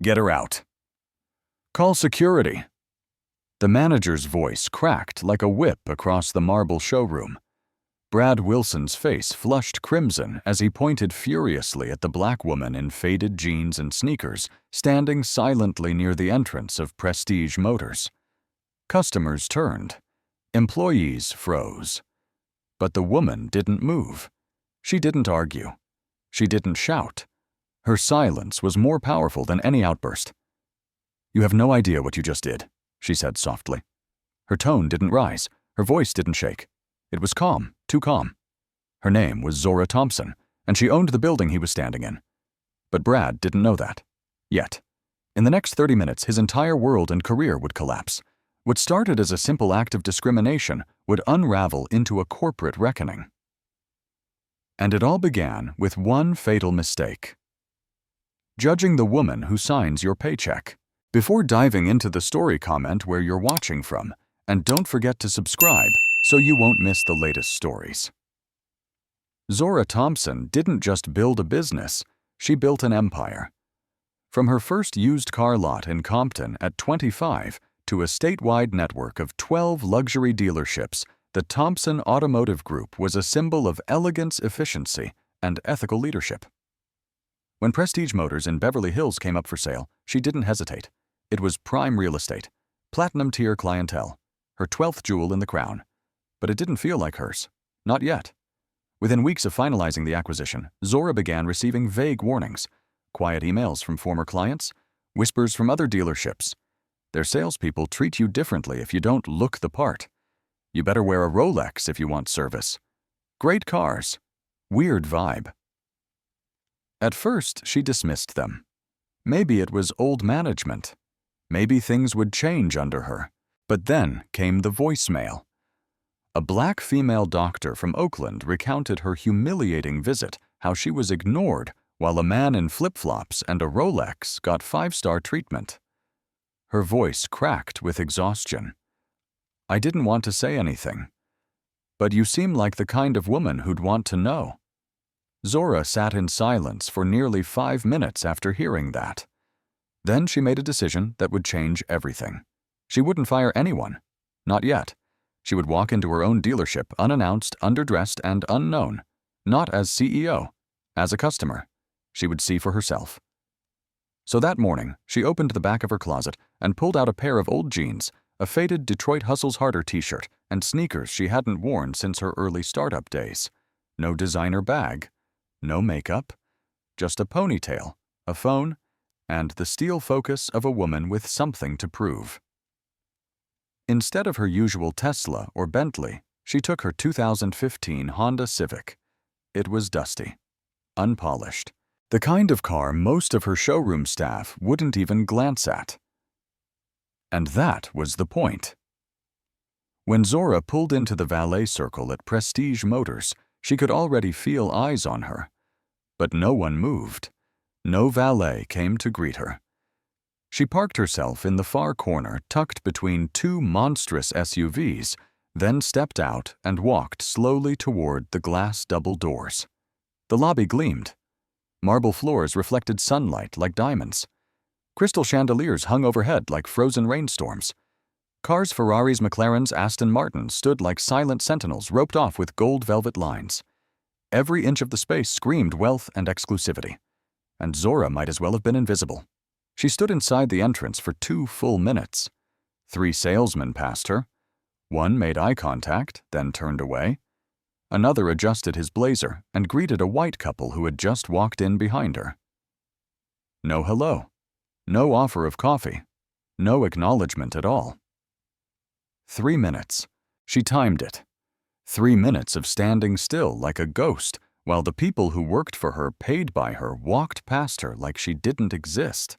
Get her out. Call security. The manager's voice cracked like a whip across the marble showroom. Brad Wilson's face flushed crimson as he pointed furiously at the black woman in faded jeans and sneakers standing silently near the entrance of Prestige Motors. Customers turned. Employees froze. But the woman didn't move. She didn't argue. She didn't shout. Her silence was more powerful than any outburst. "You have no idea what you just did," she said softly. Her tone didn't rise. Her voice didn't shake. It was calm, too calm. Her name was Zora Thompson, and she owned the building he was standing in. But Brad didn't know that. Yet. In the next 30 minutes, his entire world and career would collapse. What started as a simple act of discrimination would unravel into a corporate reckoning. And it all began with one fatal mistake. Judging the woman who signs your paycheck. Before diving into the story, comment where you're watching from, and don't forget to subscribe so you won't miss the latest stories. Zora Thompson didn't just build a business, she built an empire. From her first used car lot in Compton at 25 to a statewide network of 12 luxury dealerships, the Thompson Automotive Group was a symbol of elegance, efficiency, and ethical leadership. When Prestige Motors in Beverly Hills came up for sale, she didn't hesitate. It was prime real estate, platinum-tier clientele, her 12th jewel in the crown. But it didn't feel like hers. Not yet. Within weeks of finalizing the acquisition, Zora began receiving vague warnings, quiet emails from former clients, whispers from other dealerships. Their salespeople treat you differently if you don't look the part. You better wear a Rolex if you want service. Great cars. Weird vibe. At first, she dismissed them. Maybe it was old management. Maybe things would change under her. But then came the voicemail. A black female doctor from Oakland recounted her humiliating visit, how she was ignored while a man in flip-flops and a Rolex got 5-star treatment. Her voice cracked with exhaustion. "I didn't want to say anything. But you seem like the kind of woman who'd want to know." Zora sat in silence for nearly 5 minutes after hearing that. Then she made a decision that would change everything. She wouldn't fire anyone. Not yet. She would walk into her own dealership unannounced, underdressed, and unknown. Not as CEO, as a customer. She would see for herself. So that morning, she opened the back of her closet and pulled out a pair of old jeans, a faded Detroit Hustles Harder t-shirt, and sneakers she hadn't worn since her early startup days. No designer bag. No makeup. Just a ponytail, a phone, and the steel focus of a woman with something to prove. Instead of her usual Tesla or Bentley, she took her 2015 Honda Civic. It was dusty, unpolished, the kind of car most of her showroom staff wouldn't even glance at. And that was the point. When Zora pulled into the valet circle at Prestige Motors, she could already feel eyes on her. But no one moved. No valet came to greet her. She parked herself in the far corner tucked between 2 monstrous SUVs, then stepped out and walked slowly toward the glass double doors. The lobby gleamed. Marble floors reflected sunlight like diamonds. Crystal chandeliers hung overhead like frozen rainstorms. Cars, Ferraris, McLarens, Aston Martins stood like silent sentinels roped off with gold velvet lines. Every inch of the space screamed wealth and exclusivity. And Zora might as well have been invisible. She stood inside the entrance for 2 full minutes. 3 salesmen passed her. One made eye contact, then turned away. Another adjusted his blazer and greeted a white couple who had just walked in behind her. No hello. No offer of coffee. No acknowledgement at all. 3 minutes. She timed it. 3 minutes of standing still like a ghost while the people who worked for her, paid by her, walked past her like she didn't exist.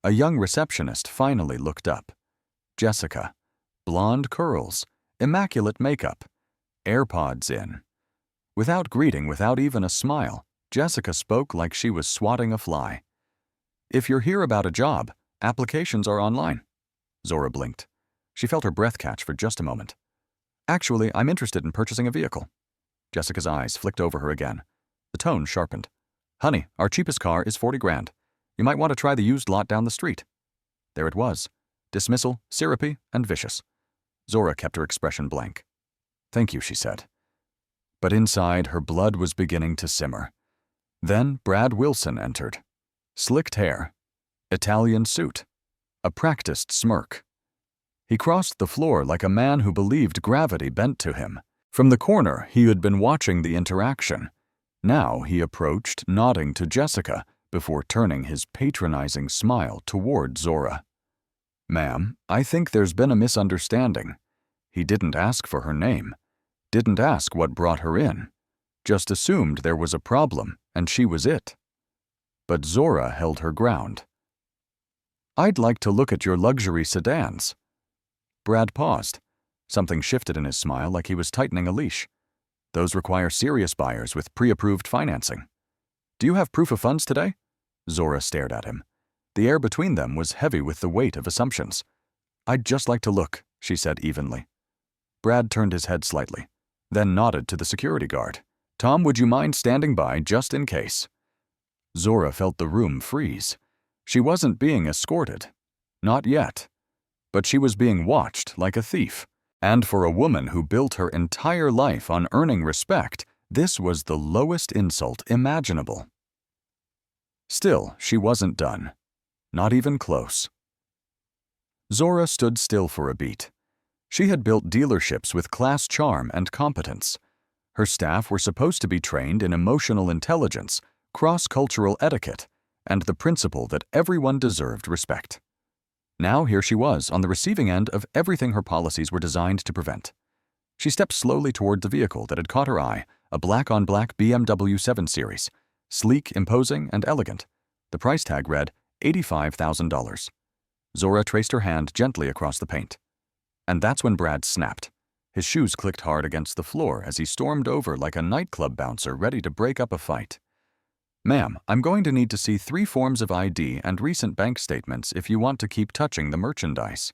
A young receptionist finally looked up. Jessica. Blonde curls, immaculate makeup, AirPods in. Without greeting, without even a smile, Jessica spoke like she was swatting a fly. "If you're here about a job, applications are online." Zora blinked. She felt her breath catch for just a moment. "Actually, I'm interested in purchasing a vehicle." Jessica's eyes flicked over her again. The tone sharpened. "Honey, our cheapest car is 40 grand. You might want to try the used lot down the street." There it was. Dismissal, syrupy, and vicious. Zora kept her expression blank. "Thank you," she said. But inside, her blood was beginning to simmer. Then Brad Wilson entered. Slicked hair, Italian suit, a practiced smirk. He crossed the floor like a man who believed gravity bent to him. From the corner, he had been watching the interaction. Now he approached, nodding to Jessica, before turning his patronizing smile toward Zora. "Ma'am, I think there's been a misunderstanding." He didn't ask for her name, didn't ask what brought her in, just assumed there was a problem, and she was it. But Zora held her ground. "I'd like to look at your luxury sedans." Brad paused. Something shifted in his smile, like he was tightening a leash. "Those require serious buyers with pre-approved financing." "Do you have proof of funds today?" Zora stared at him. The air between them was heavy with the weight of assumptions. "I'd just like to look," she said evenly. Brad turned his head slightly, then nodded to the security guard. "Tom, would you mind standing by just in case?" Zora felt the room freeze. She wasn't being escorted. Not yet. But she was being watched like a thief. And for a woman who built her entire life on earning respect, this was the lowest insult imaginable. Still, she wasn't done. Not even close. Zora stood still for a beat. She had built dealerships with class charm and competence. Her staff were supposed to be trained in emotional intelligence, cross-cultural etiquette, and the principle that everyone deserved respect. Now here she was, on the receiving end of everything her policies were designed to prevent. She stepped slowly toward the vehicle that had caught her eye, a black-on-black BMW 7 Series, sleek, imposing, and elegant. The price tag read $85,000. Zora traced her hand gently across the paint. And that's when Brad snapped. His shoes clicked hard against the floor as he stormed over like a nightclub bouncer ready to break up a fight. "Ma'am, I'm going to need to see 3 forms of ID and recent bank statements if you want to keep touching the merchandise."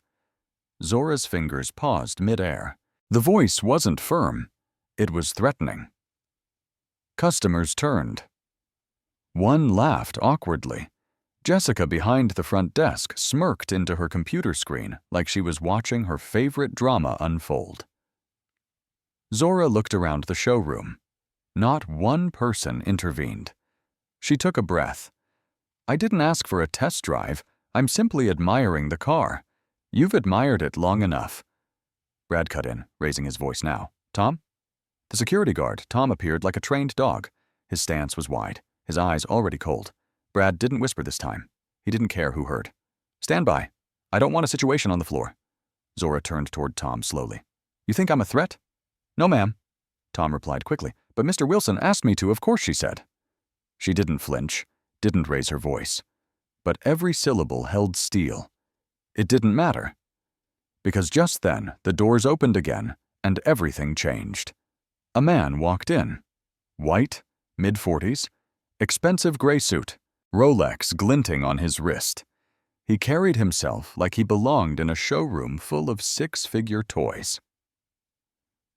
Zora's fingers paused mid-air. The voice wasn't firm. It was threatening. Customers turned. One laughed awkwardly. Jessica behind the front desk smirked into her computer screen like she was watching her favorite drama unfold. Zora looked around the showroom. Not one person intervened. She took a breath. "I didn't ask for a test drive. I'm simply admiring the car. You've admired it long enough." Brad cut in, raising his voice now. "Tom?" The security guard, Tom, appeared like a trained dog. His stance was wide, his eyes already cold. Brad didn't whisper this time. He didn't care who heard. "Stand by. I don't want a situation on the floor." Zora turned toward Tom slowly. "You think I'm a threat?" "No, ma'am." Tom replied quickly. "But Mr. Wilson asked me to, of course," she said. She didn't flinch, didn't raise her voice. But every syllable held steel. It didn't matter. Because just then, the doors opened again, and everything changed. A man walked in. White, mid-40s, expensive gray suit, Rolex glinting on his wrist. He carried himself like he belonged in a showroom full of 6-figure toys.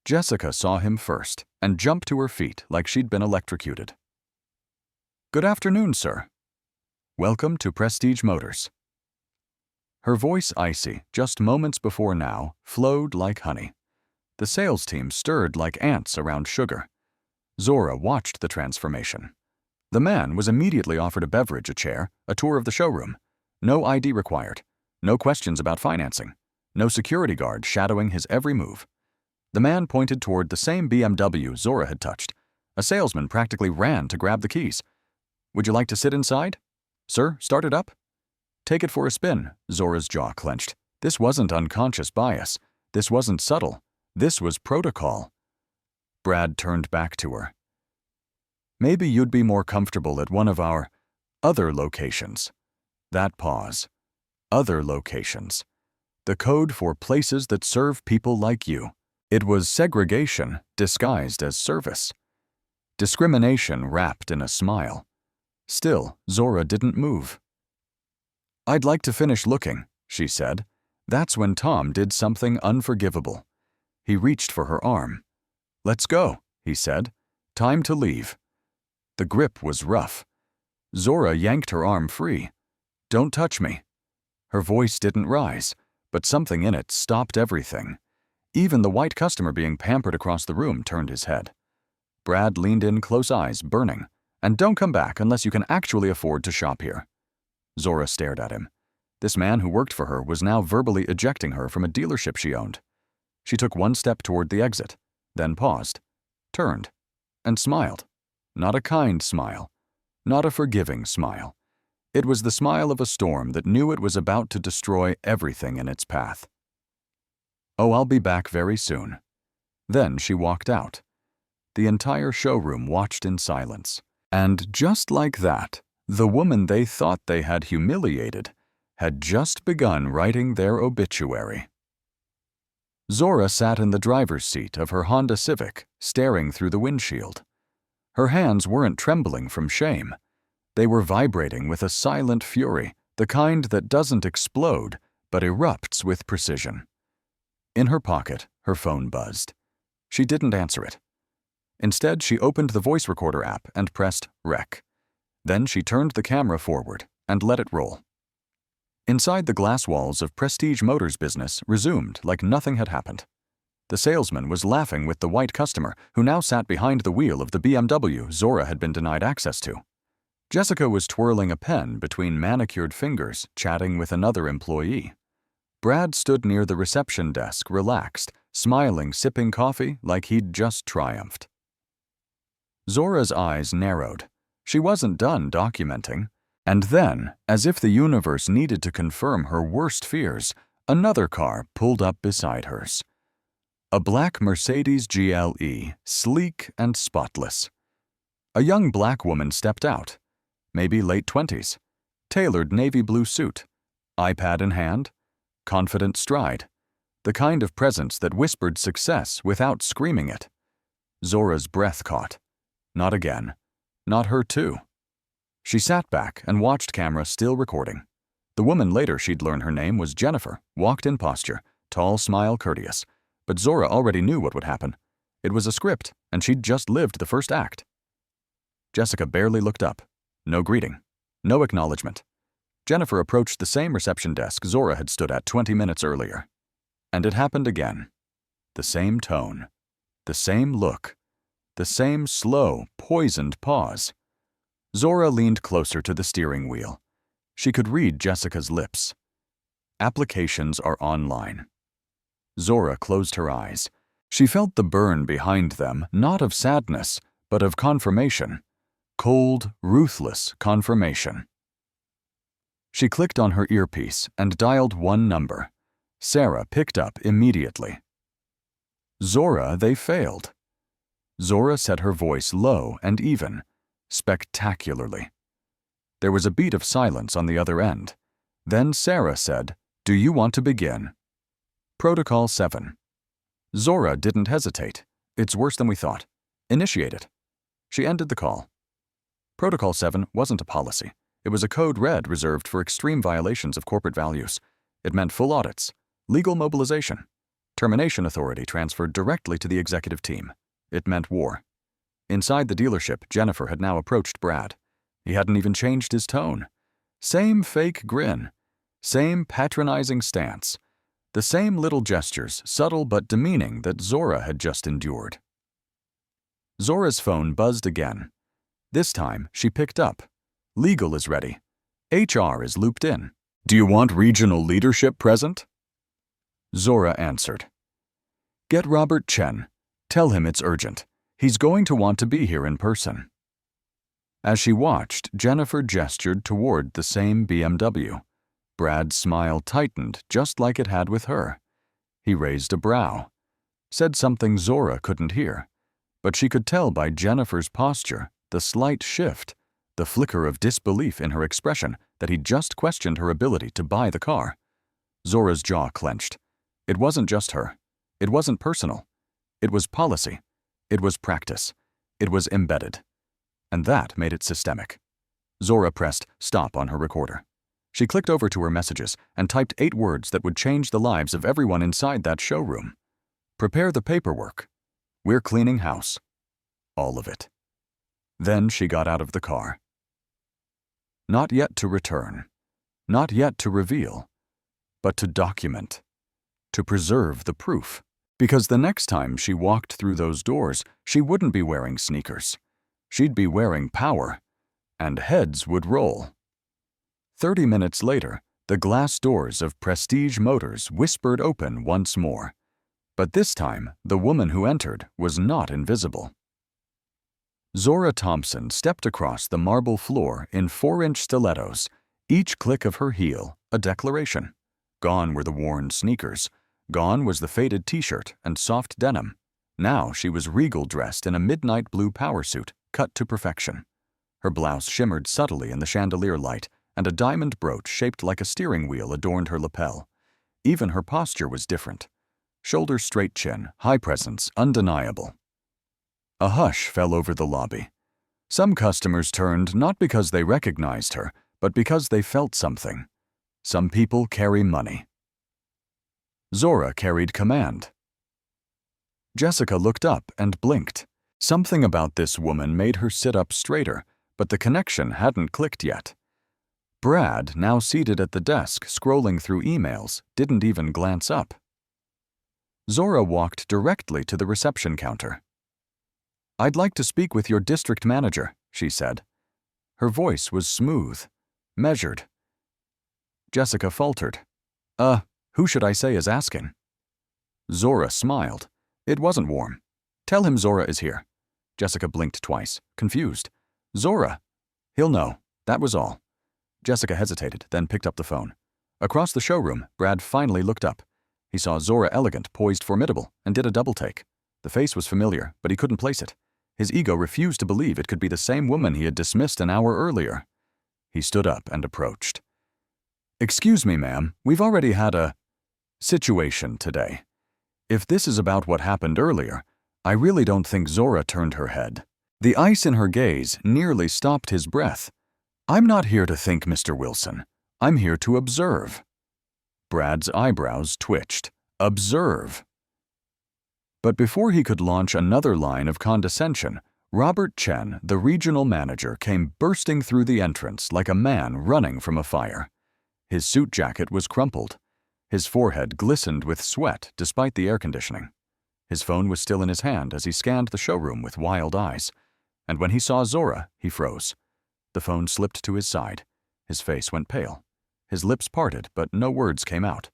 Jessica saw him first and jumped to her feet like she'd been electrocuted. "Good afternoon, sir. Welcome to Prestige Motors." Her voice icy, just moments before now, flowed like honey. The sales team stirred like ants around sugar. Zora watched the transformation. The man was immediately offered a beverage, a chair, a tour of the showroom. No ID required. No questions about financing. No security guard shadowing his every move. The man pointed toward the same BMW Zora had touched. A salesman practically ran to grab the keys. "Would you like to sit inside? Sir, start it up?" "Take it for a spin." Zora's jaw clenched. This wasn't unconscious bias. This wasn't subtle. This was protocol. Brad turned back to her. "Maybe you'd be more comfortable at one of our other locations." That pause. Other locations. The code for places that serve people like you. It was segregation disguised as service. Discrimination wrapped in a smile. Still, Zora didn't move. "I'd like to finish looking," she said. That's when Tom did something unforgivable. He reached for her arm. "Let's go," he said. "Time to leave." The grip was rough. Zora yanked her arm free. Don't touch me." Her voice didn't rise, but something in it stopped everything. Even the white customer being pampered across the room turned his head. Brad leaned in, close eyes burning. "And don't come back unless you can actually afford to shop here." Zora stared at him. This man who worked for her was now verbally ejecting her from a dealership she owned. She took one step toward the exit, then paused, turned, and smiled. Not a kind smile, not a forgiving smile. It was the smile of a storm that knew it was about to destroy everything in its path. "Oh, I'll be back very soon." Then she walked out. The entire showroom watched in silence. And just like that, the woman they thought they had humiliated had just begun writing their obituary. Zora sat in the driver's seat of her Honda Civic, staring through the windshield. Her hands weren't trembling from shame. They were vibrating with a silent fury, the kind that doesn't explode, but erupts with precision. In her pocket, her phone buzzed. She didn't answer it. Instead, she opened the voice recorder app and pressed rec. Then she turned the camera forward and let it roll. Inside the glass walls of Prestige Motors business resumed like nothing had happened. The salesman was laughing with the white customer who now sat behind the wheel of the BMW Zora had been denied access to. Jessica was twirling a pen between manicured fingers, chatting with another employee. Brad stood near the reception desk, relaxed, smiling, sipping coffee like he'd just triumphed. Zora's eyes narrowed. She wasn't done documenting. And then, as if the universe needed to confirm her worst fears, another car pulled up beside hers. A black Mercedes GLE, sleek and spotless. A young black woman stepped out, maybe late 20s, tailored navy blue suit, iPad in hand, confident stride, the kind of presence that whispered success without screaming it. Zora's breath caught. Not again. Not her too. She sat back and watched camera still recording. The woman later she'd learn her name was Jennifer, walked in posture, tall, smile, courteous. But Zora already knew what would happen. It was a script, and she'd just lived the first act. Jessica barely looked up. No greeting. No acknowledgement. Jennifer approached the same reception desk Zora had stood at 20 minutes earlier. And it happened again. The same tone. The same look. The same slow, poisoned pause. Zora leaned closer to the steering wheel. She could read Jessica's lips. Applications are online. Zora closed her eyes. She felt the burn behind them, not of sadness, but of confirmation. Cold, ruthless confirmation. She clicked on her earpiece and dialed one number. Sarah picked up immediately. Zora, they failed. Zora set her voice low and even, spectacularly. There was a beat of silence on the other end. Then Sarah said, "Do you want to begin?" Protocol 7. Zora didn't hesitate. "It's worse than we thought. Initiate it." She ended the call. Protocol 7 wasn't a policy. It was a code red reserved for extreme violations of corporate values. It meant full audits, legal mobilization, termination authority transferred directly to the executive team. It meant war. Inside the dealership, Jennifer had now approached Brad. He hadn't even changed his tone. Same fake grin. Same patronizing stance. The same little gestures, subtle but demeaning, that Zora had just endured. Zora's phone buzzed again. This time, she picked up. Legal is ready. HR is looped in. "Do you want regional leadership present?" Zora answered. "Get Robert Chen. Tell him it's urgent. He's going to want to be here in person." As she watched, Jennifer gestured toward the same BMW. Brad's smile tightened just like it had with her. He raised a brow, said something Zora couldn't hear, but she could tell by Jennifer's posture, the slight shift, the flicker of disbelief in her expression, that he'd just questioned her ability to buy the car. Zora's jaw clenched. It wasn't just her. It wasn't personal. It was policy. It was practice. It was embedded. And that made it systemic. Zora pressed stop on her recorder. She clicked over to her messages and typed 8 words that would change the lives of everyone inside that showroom. Prepare the paperwork. We're cleaning house. All of it. Then she got out of the car. Not yet to return. not yet to reveal, but to document, to preserve the proof. Because the next time she walked through those doors, she wouldn't be wearing sneakers. She'd be wearing power, and heads would roll. 30 minutes later, the glass doors of Prestige Motors whispered open once more. But this time, the woman who entered was not invisible. Zora Thompson stepped across the marble floor in 4-inch stilettos, each click of her heel a declaration. Gone were the worn sneakers. Gone was the faded t-shirt and soft denim. Now she was regal dressed in a midnight blue power suit, cut to perfection. Her blouse shimmered subtly in the chandelier light, and a diamond brooch shaped like a steering wheel adorned her lapel. Even her posture was different. Shoulder straight chin, high presence, undeniable. A hush fell over the lobby. Some customers turned not because they recognized her, but because they felt something. Some people carry money. Zora carried command. Jessica looked up and blinked. Something about this woman made her sit up straighter, but the connection hadn't clicked yet. Brad, now seated at the desk scrolling through emails, didn't even glance up. Zora walked directly to the reception counter. "I'd like to speak with your district manager," she said. Her voice was smooth, measured. Jessica faltered. Who should I say is asking?" Zora smiled. It wasn't warm. "Tell him Zora is here." Jessica blinked twice, confused. "Zora?" "He'll know. That was all." Jessica hesitated, then picked up the phone. Across the showroom, Brad finally looked up. He saw Zora elegant, poised formidable, and did a double take. The face was familiar, but he couldn't place it. His ego refused to believe it could be the same woman he had dismissed an hour earlier. He stood up and approached. "Excuse me, ma'am, we've already had a situation today. If this is about what happened earlier, I really don't think." Zora turned her head. The ice in her gaze nearly stopped his breath. "I'm not here to think, Mr. Wilson. I'm here to observe." Brad's eyebrows twitched. Observe. But before he could launch another line of condescension, Robert Chen, the regional manager, came bursting through the entrance like a man running from a fire. His suit jacket was crumpled. His forehead glistened with sweat despite the air conditioning. His phone was still in his hand as he scanned the showroom with wild eyes. And when he saw Zora, he froze. The phone slipped to his side. His face went pale. His lips parted, but no words came out.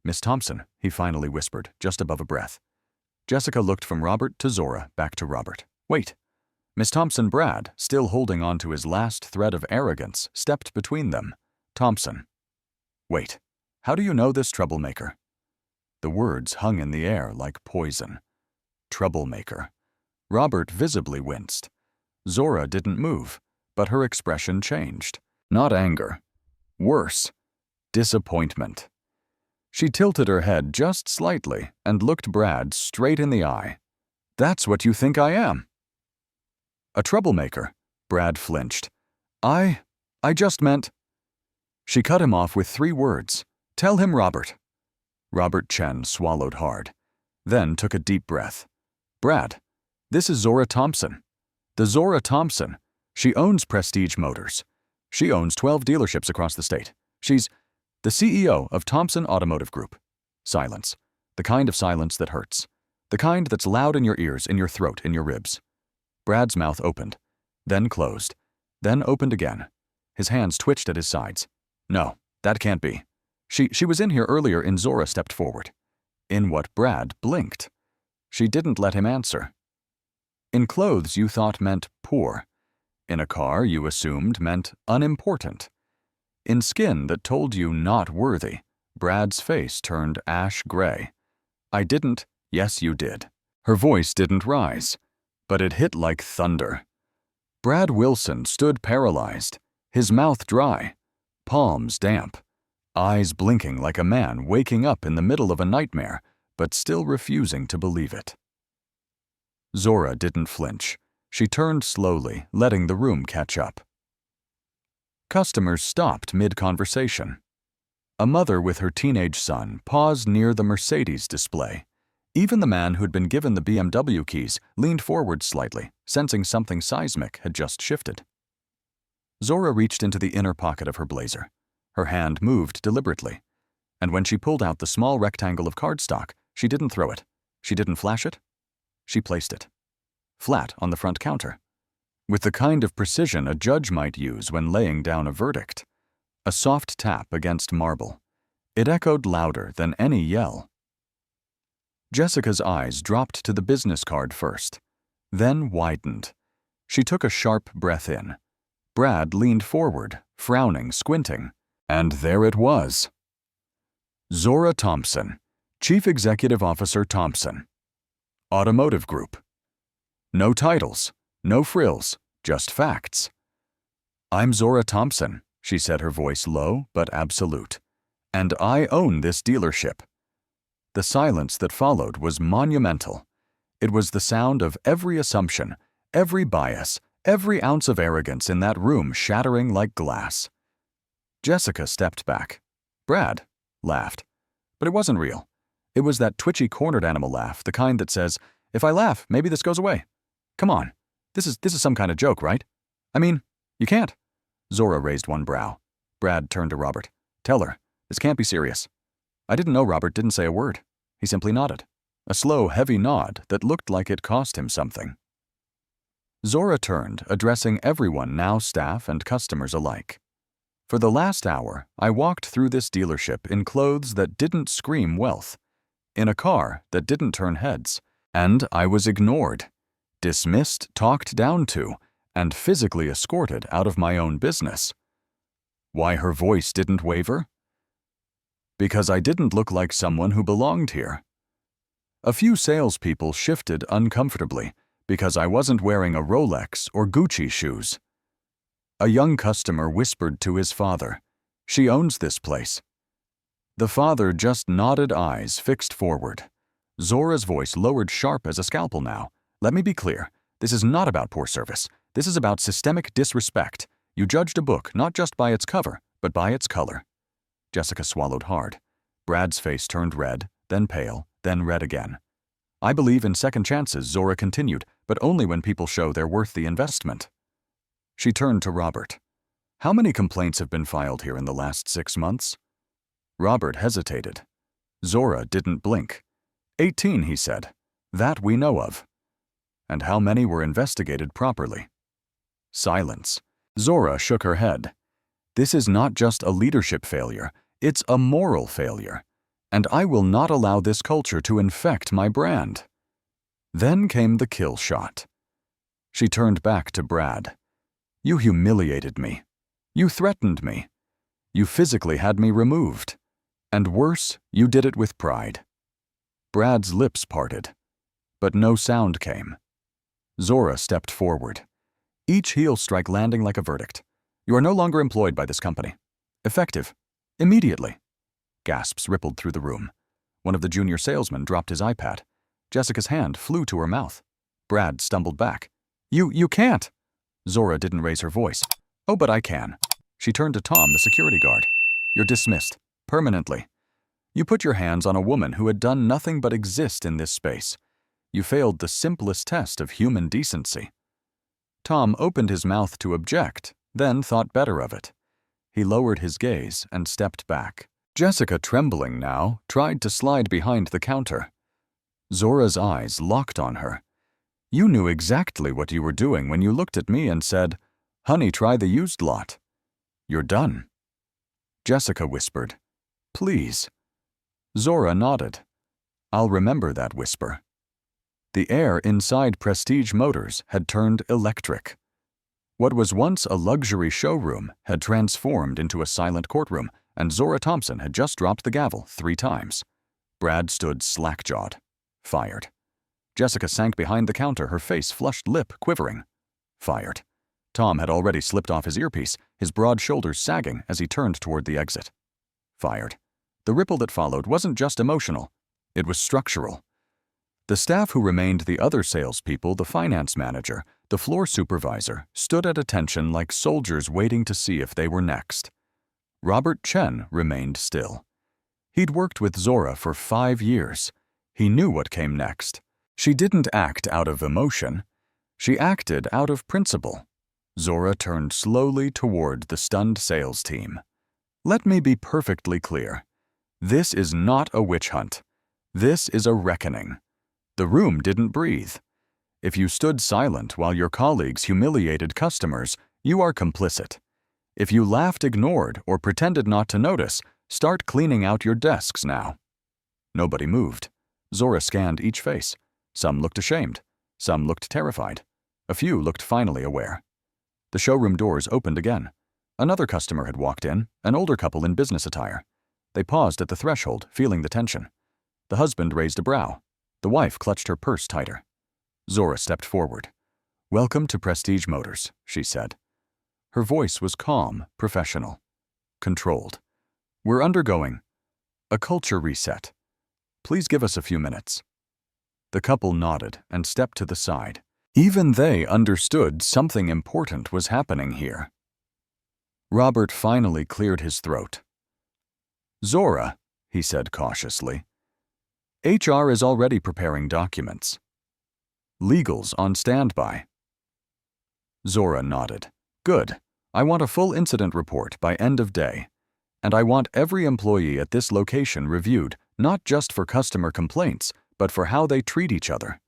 "Miss Thompson," he finally whispered, just above a breath. Jessica looked from Robert to Zora, back to Robert. "Wait." Miss Thompson. Brad, still holding on to his last thread of arrogance, stepped between them. "Thompson." "Wait. How do you know this troublemaker?" The words hung in the air like poison. Troublemaker. Robert visibly winced. Zora didn't move, but her expression changed. Not anger. Worse. Disappointment. She tilted her head just slightly and looked Brad straight in the eye. "That's what you think I am." "A troublemaker." Brad flinched. I just meant." She cut him off with 3 words. "Tell him, Robert." Robert Chen swallowed hard, then took a deep breath. "Brad, this is Zora Thompson. The Zora Thompson. She owns Prestige Motors. She owns 12 dealerships across the state. She's the CEO of Thompson Automotive Group." Silence. The kind of silence that hurts. The kind that's loud in your ears, in your throat, in your ribs. Brad's mouth opened, then closed, then opened again. His hands twitched at his sides. "No, that can't be. She was in here earlier." Zora stepped forward. In what Brad blinked. She didn't let him answer. "In clothes you thought meant poor. In a car you assumed meant unimportant. In skin that told you not worthy." Brad's face turned ash gray. "I didn't." "Yes, you did." Her voice didn't rise, but it hit like thunder. Brad Wilson stood paralyzed, his mouth dry, palms damp, eyes blinking like a man waking up in the middle of a nightmare, but still refusing to believe it. Zora didn't flinch. She turned slowly, letting the room catch up. Customers stopped mid-conversation. A mother with her teenage son paused near the Mercedes display. Even the man who'd been given the BMW keys leaned forward slightly, sensing something seismic had just shifted. Zora reached into the inner pocket of her blazer. Her hand moved deliberately. And when she pulled out the small rectangle of cardstock, she didn't throw it. She didn't flash it. She placed it. Flat on the front counter. With the kind of precision a judge might use when laying down a verdict. A soft tap against marble. It echoed louder than any yell. Jessica's eyes dropped to the business card first, then widened. She took a sharp breath in. Brad leaned forward, frowning, squinting, and there it was. Zora Thompson, Chief Executive Officer Thompson. Automotive Group. No titles, no frills, just facts. "I'm Zora Thompson," she said, her voice low but absolute. "And I own this dealership." The silence that followed was monumental. It was the sound of every assumption, every bias, every ounce of arrogance in that room shattering like glass. Jessica stepped back. Brad laughed. But it wasn't real. It was that twitchy cornered animal laugh, the kind that says, "If I laugh, maybe this goes away. Come on, this is some kind of joke, right? I mean, you can't." Zora raised one brow. Brad turned to Robert. "Tell her, this can't be serious." I didn't know Robert didn't say a word. He simply nodded. A slow, heavy nod that looked like it cost him something. Zora turned, addressing everyone, now staff and customers alike. "For the last hour, I walked through this dealership in clothes that didn't scream wealth, in a car that didn't turn heads, and I was ignored, dismissed, talked down to, and physically escorted out of my own business." Why her voice didn't waver? Because I didn't look like someone who belonged here. A few salespeople shifted uncomfortably because I wasn't wearing a Rolex or Gucci shoes. A young customer whispered to his father, "She owns this place." The father just nodded, eyes fixed forward. Zora's voice lowered sharp as a scalpel now. "Let me be clear. This is not about poor service. This is about systemic disrespect. You judged a book not just by its cover, but by its color." Jessica swallowed hard. Brad's face turned red, then pale, then red again. "I believe in second chances," Zora continued, "but only when people show they're worth the investment." She turned to Robert. "How many complaints have been filed here in the last 6 months?" Robert hesitated. Zora didn't blink. 18, he said. "That we know of." "And how many were investigated properly?" Silence. Zora shook her head. "This is not just a leadership failure, it's a moral failure. And I will not allow this culture to infect my brand." Then came the kill shot. She turned back to Brad. "You humiliated me. You threatened me. You physically had me removed. And worse, you did it with pride." Brad's lips parted, but no sound came. Zora stepped forward. Each heel strike landing like a verdict. "You are no longer employed by this company. Effective. Immediately." Gasps rippled through the room. One of the junior salesmen dropped his iPad. Jessica's hand flew to her mouth. Brad stumbled back. You can't." Zora didn't raise her voice. "Oh, but I can." She turned to Tom, the security guard. "You're dismissed. Permanently. You put your hands on a woman who had done nothing but exist in this space. You failed the simplest test of human decency." Tom opened his mouth to object, then thought better of it. He lowered his gaze and stepped back. Jessica, trembling now, tried to slide behind the counter. Zora's eyes locked on her. "You knew exactly what you were doing when you looked at me and said, 'Honey, try the used lot.' You're done." Jessica whispered, "Please." Zora nodded. "I'll remember that whisper." The air inside Prestige Motors had turned electric. What was once a luxury showroom had transformed into a silent courtroom, and Zora Thompson had just dropped the gavel 3 times. Brad stood slack-jawed. Fired. Jessica sank behind the counter, her face flushed lip quivering. Fired. Tom had already slipped off his earpiece, his broad shoulders sagging as he turned toward the exit. Fired. The ripple that followed wasn't just emotional. It was structural. The staff who remained, the other salespeople, the finance manager, the floor supervisor, stood at attention like soldiers waiting to see if they were next. Robert Chen remained still. He'd worked with Zora for 5 years. He knew what came next. She didn't act out of emotion. She acted out of principle. Zora turned slowly toward the stunned sales team. Let me be perfectly clear. This is not a witch hunt. This is a reckoning. The room didn't breathe. If you stood silent while your colleagues humiliated customers, you are complicit. If you laughed ignored or pretended not to notice, start cleaning out your desks now. Nobody moved. Zora scanned each face. Some looked ashamed. Some looked terrified. A few looked finally aware. The showroom doors opened again. Another customer had walked in, an older couple in business attire. They paused at the threshold, feeling the tension. The husband raised a brow. The wife clutched her purse tighter. Zora stepped forward. "Welcome to Prestige Motors," she said. Her voice was calm, professional, controlled. "We're undergoing a culture reset. Please give us a few minutes." The couple nodded and stepped to the side. Even they understood something important was happening here. Robert finally cleared his throat. "Zora," he said cautiously, "HR is already preparing documents. Legal's on standby." Zora nodded. "Good. I want a full incident report by end of day. And I want every employee at this location reviewed, not just for customer complaints, but for how they treat each other.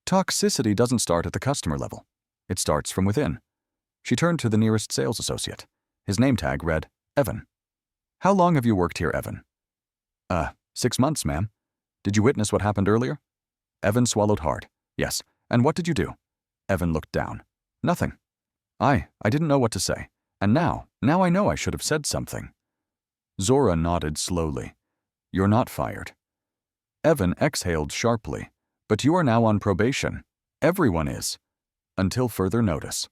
Toxicity doesn't start at the customer level. It starts from within." She turned to the nearest sales associate. His name tag read, Evan. "How long have you worked here, Evan?" 6 months, ma'am." "Did you witness what happened earlier?" Evan swallowed hard. "Yes. And what did you do?" Evan looked down. "Nothing. I didn't know what to say. And now I know I should have said something." Zora nodded slowly. "You're not fired." Evan exhaled sharply. "But you are now on probation. Everyone is. Until further notice."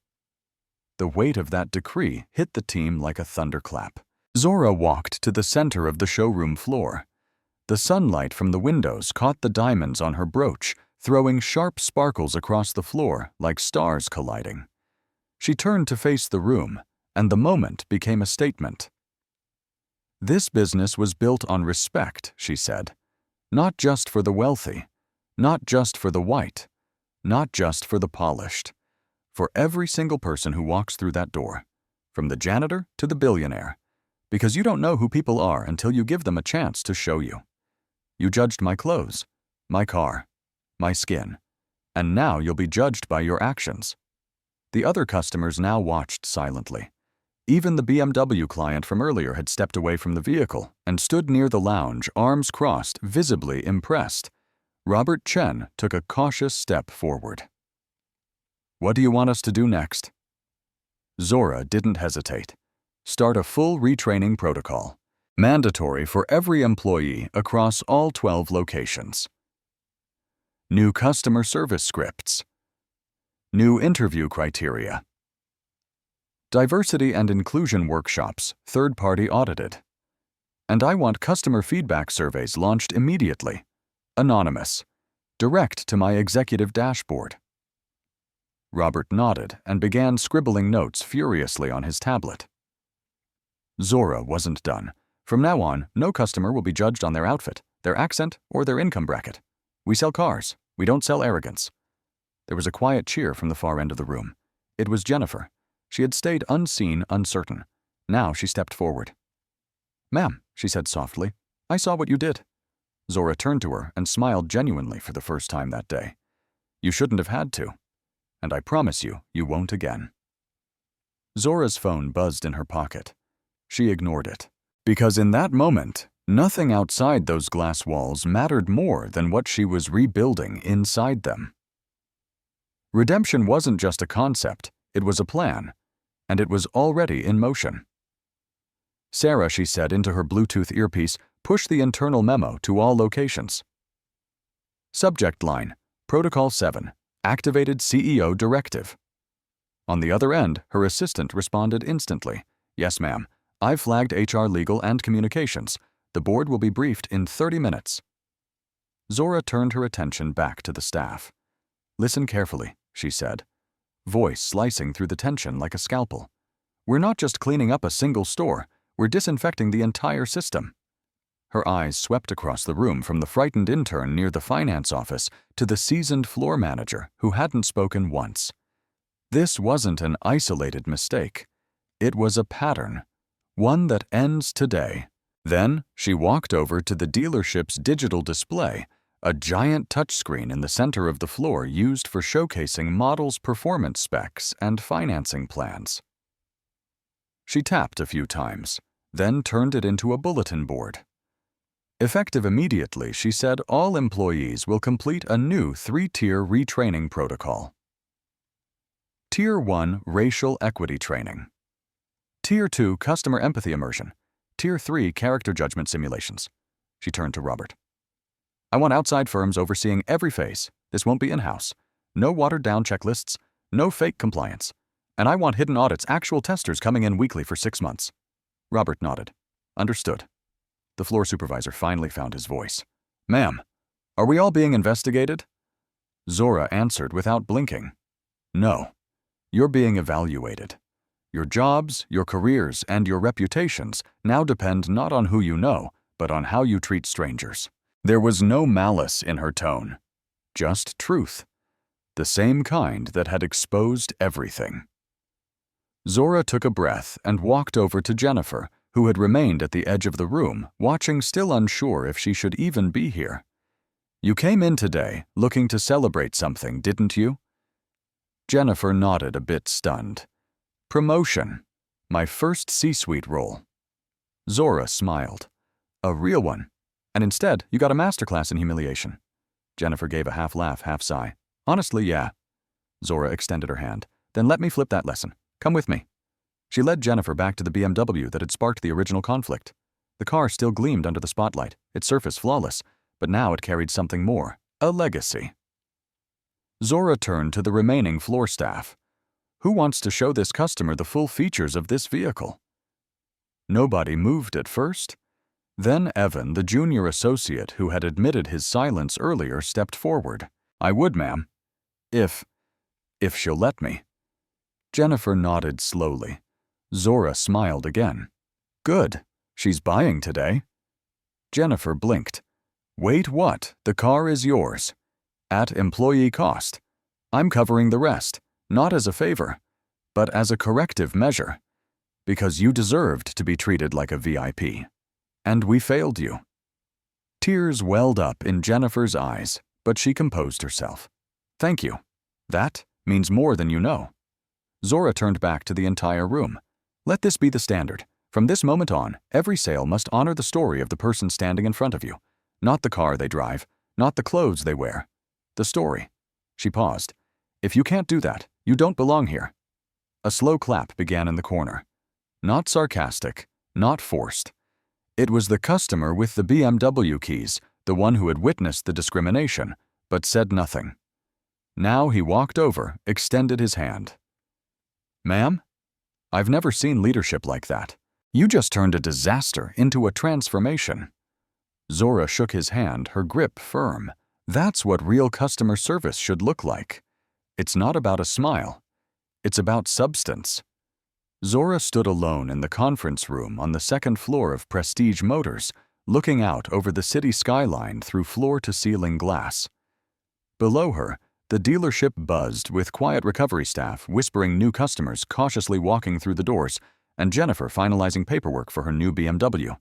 The weight of that decree hit the team like a thunderclap. Zora walked to the center of the showroom floor. The sunlight from the windows caught the diamonds on her brooch, throwing sharp sparkles across the floor like stars colliding. She turned to face the room, and the moment became a statement. "This business was built on respect," she said. "Not just for the wealthy, not just for the white, not just for the polished. For every single person who walks through that door, from the janitor to the billionaire, because you don't know who people are until you give them a chance to show you. You judged my clothes, my car, my skin, and now you'll be judged by your actions." The other customers now watched silently. Even the BMW client from earlier had stepped away from the vehicle and stood near the lounge, arms crossed, visibly impressed. Robert Chen took a cautious step forward. "What do you want us to do next?" Zora didn't hesitate. "Start a full retraining protocol, mandatory for every employee across all 12 locations. New customer service scripts. New interview criteria. Diversity and inclusion workshops, third-party audited. And I want customer feedback surveys launched immediately. Anonymous. Direct to my executive dashboard." Robert nodded and began scribbling notes furiously on his tablet. Zora wasn't done. "From now on, no customer will be judged on their outfit, their accent, or their income bracket. We sell cars. We don't sell arrogance." There was a quiet cheer from the far end of the room. It was Jennifer. She had stayed unseen, uncertain. Now she stepped forward. "Ma'am," she said softly, "I saw what you did." Zora turned to her and smiled genuinely for the first time that day. "You shouldn't have had to. And I promise you, you won't again." Zora's phone buzzed in her pocket. She ignored it. Because in that moment, nothing outside those glass walls mattered more than what she was rebuilding inside them. Redemption wasn't just a concept, it was a plan, and it was already in motion. "Sarah," she said into her Bluetooth earpiece, "push the internal memo to all locations." Subject line, Protocol 7, Activated CEO Directive. On the other end, her assistant responded instantly. "Yes, ma'am. I've flagged HR, legal, and communications. The board will be briefed in 30 minutes. Zora turned her attention back to the staff. "Listen carefully," she said, voice slicing through the tension like a scalpel. "We're not just cleaning up a single store, we're disinfecting the entire system." Her eyes swept across the room from the frightened intern near the finance office to the seasoned floor manager who hadn't spoken once. This wasn't an isolated mistake. It was a pattern, one that ends today. Then she walked over to the dealership's digital display, a giant touchscreen in the center of the floor used for showcasing models' performance specs and financing plans. She tapped a few times, then turned it into a bulletin board. Effective immediately, she said all employees will complete a new 3-tier retraining protocol. Tier 1 Racial Equity Training. Tier 2 Customer Empathy Immersion. Tier 3 Character Judgment Simulations. She turned to Robert. I want outside firms overseeing every phase. This won't be in-house. No watered-down checklists, no fake compliance. And I want hidden audits, actual testers coming in weekly for 6 months. Robert nodded. Understood. The floor supervisor finally found his voice. Ma'am, are we all being investigated? Zora answered without blinking. No. You're being evaluated. Your jobs, your careers, and your reputations now depend not on who you know, but on how you treat strangers. There was no malice in her tone. Just truth. The same kind that had exposed everything. Zora took a breath and walked over to Jennifer, who had remained at the edge of the room, watching, still unsure if she should even be here. You came in today looking to celebrate something, didn't you? Jennifer nodded, a bit stunned. Promotion. My first C-suite role. Zora smiled. A real one. And instead, you got a masterclass in humiliation. Jennifer gave a half laugh, half sigh. Honestly, yeah. Zora extended her hand. Then let me flip that lesson. Come with me. She led Jennifer back to the BMW that had sparked the original conflict. The car still gleamed under the spotlight, its surface flawless, but now it carried something more, a legacy. Zora turned to the remaining floor staff. Who wants to show this customer the full features of this vehicle? Nobody moved at first. Then Evan, the junior associate who had admitted his silence earlier, stepped forward. I would, ma'am. If she'll let me. Jennifer nodded slowly. Zora smiled again. Good. She's buying today. Jennifer blinked. Wait, what? The car is yours. At employee cost. I'm covering the rest, not as a favor, but as a corrective measure, because you deserved to be treated like a VIP. And we failed you. Tears welled up in Jennifer's eyes, but she composed herself. Thank you. That means more than you know. Zora turned back to the entire room. Let this be the standard. From this moment on, every sale must honor the story of the person standing in front of you. Not the car they drive, not the clothes they wear. The story. She paused. If you can't do that, you don't belong here. A slow clap began in the corner. Not sarcastic, not forced. It was the customer with the BMW keys, the one who had witnessed the discrimination, but said nothing. Now he walked over, extended his hand. Ma'am? I've never seen leadership like that. You just turned a disaster into a transformation. Zora shook his hand, her grip firm. That's what real customer service should look like. It's not about a smile. It's about substance. Zora stood alone in the conference room on the second floor of Prestige Motors, looking out over the city skyline through floor-to-ceiling glass. Below her, the dealership buzzed with quiet recovery staff whispering new customers cautiously walking through the doors and Jennifer finalizing paperwork for her new BMW.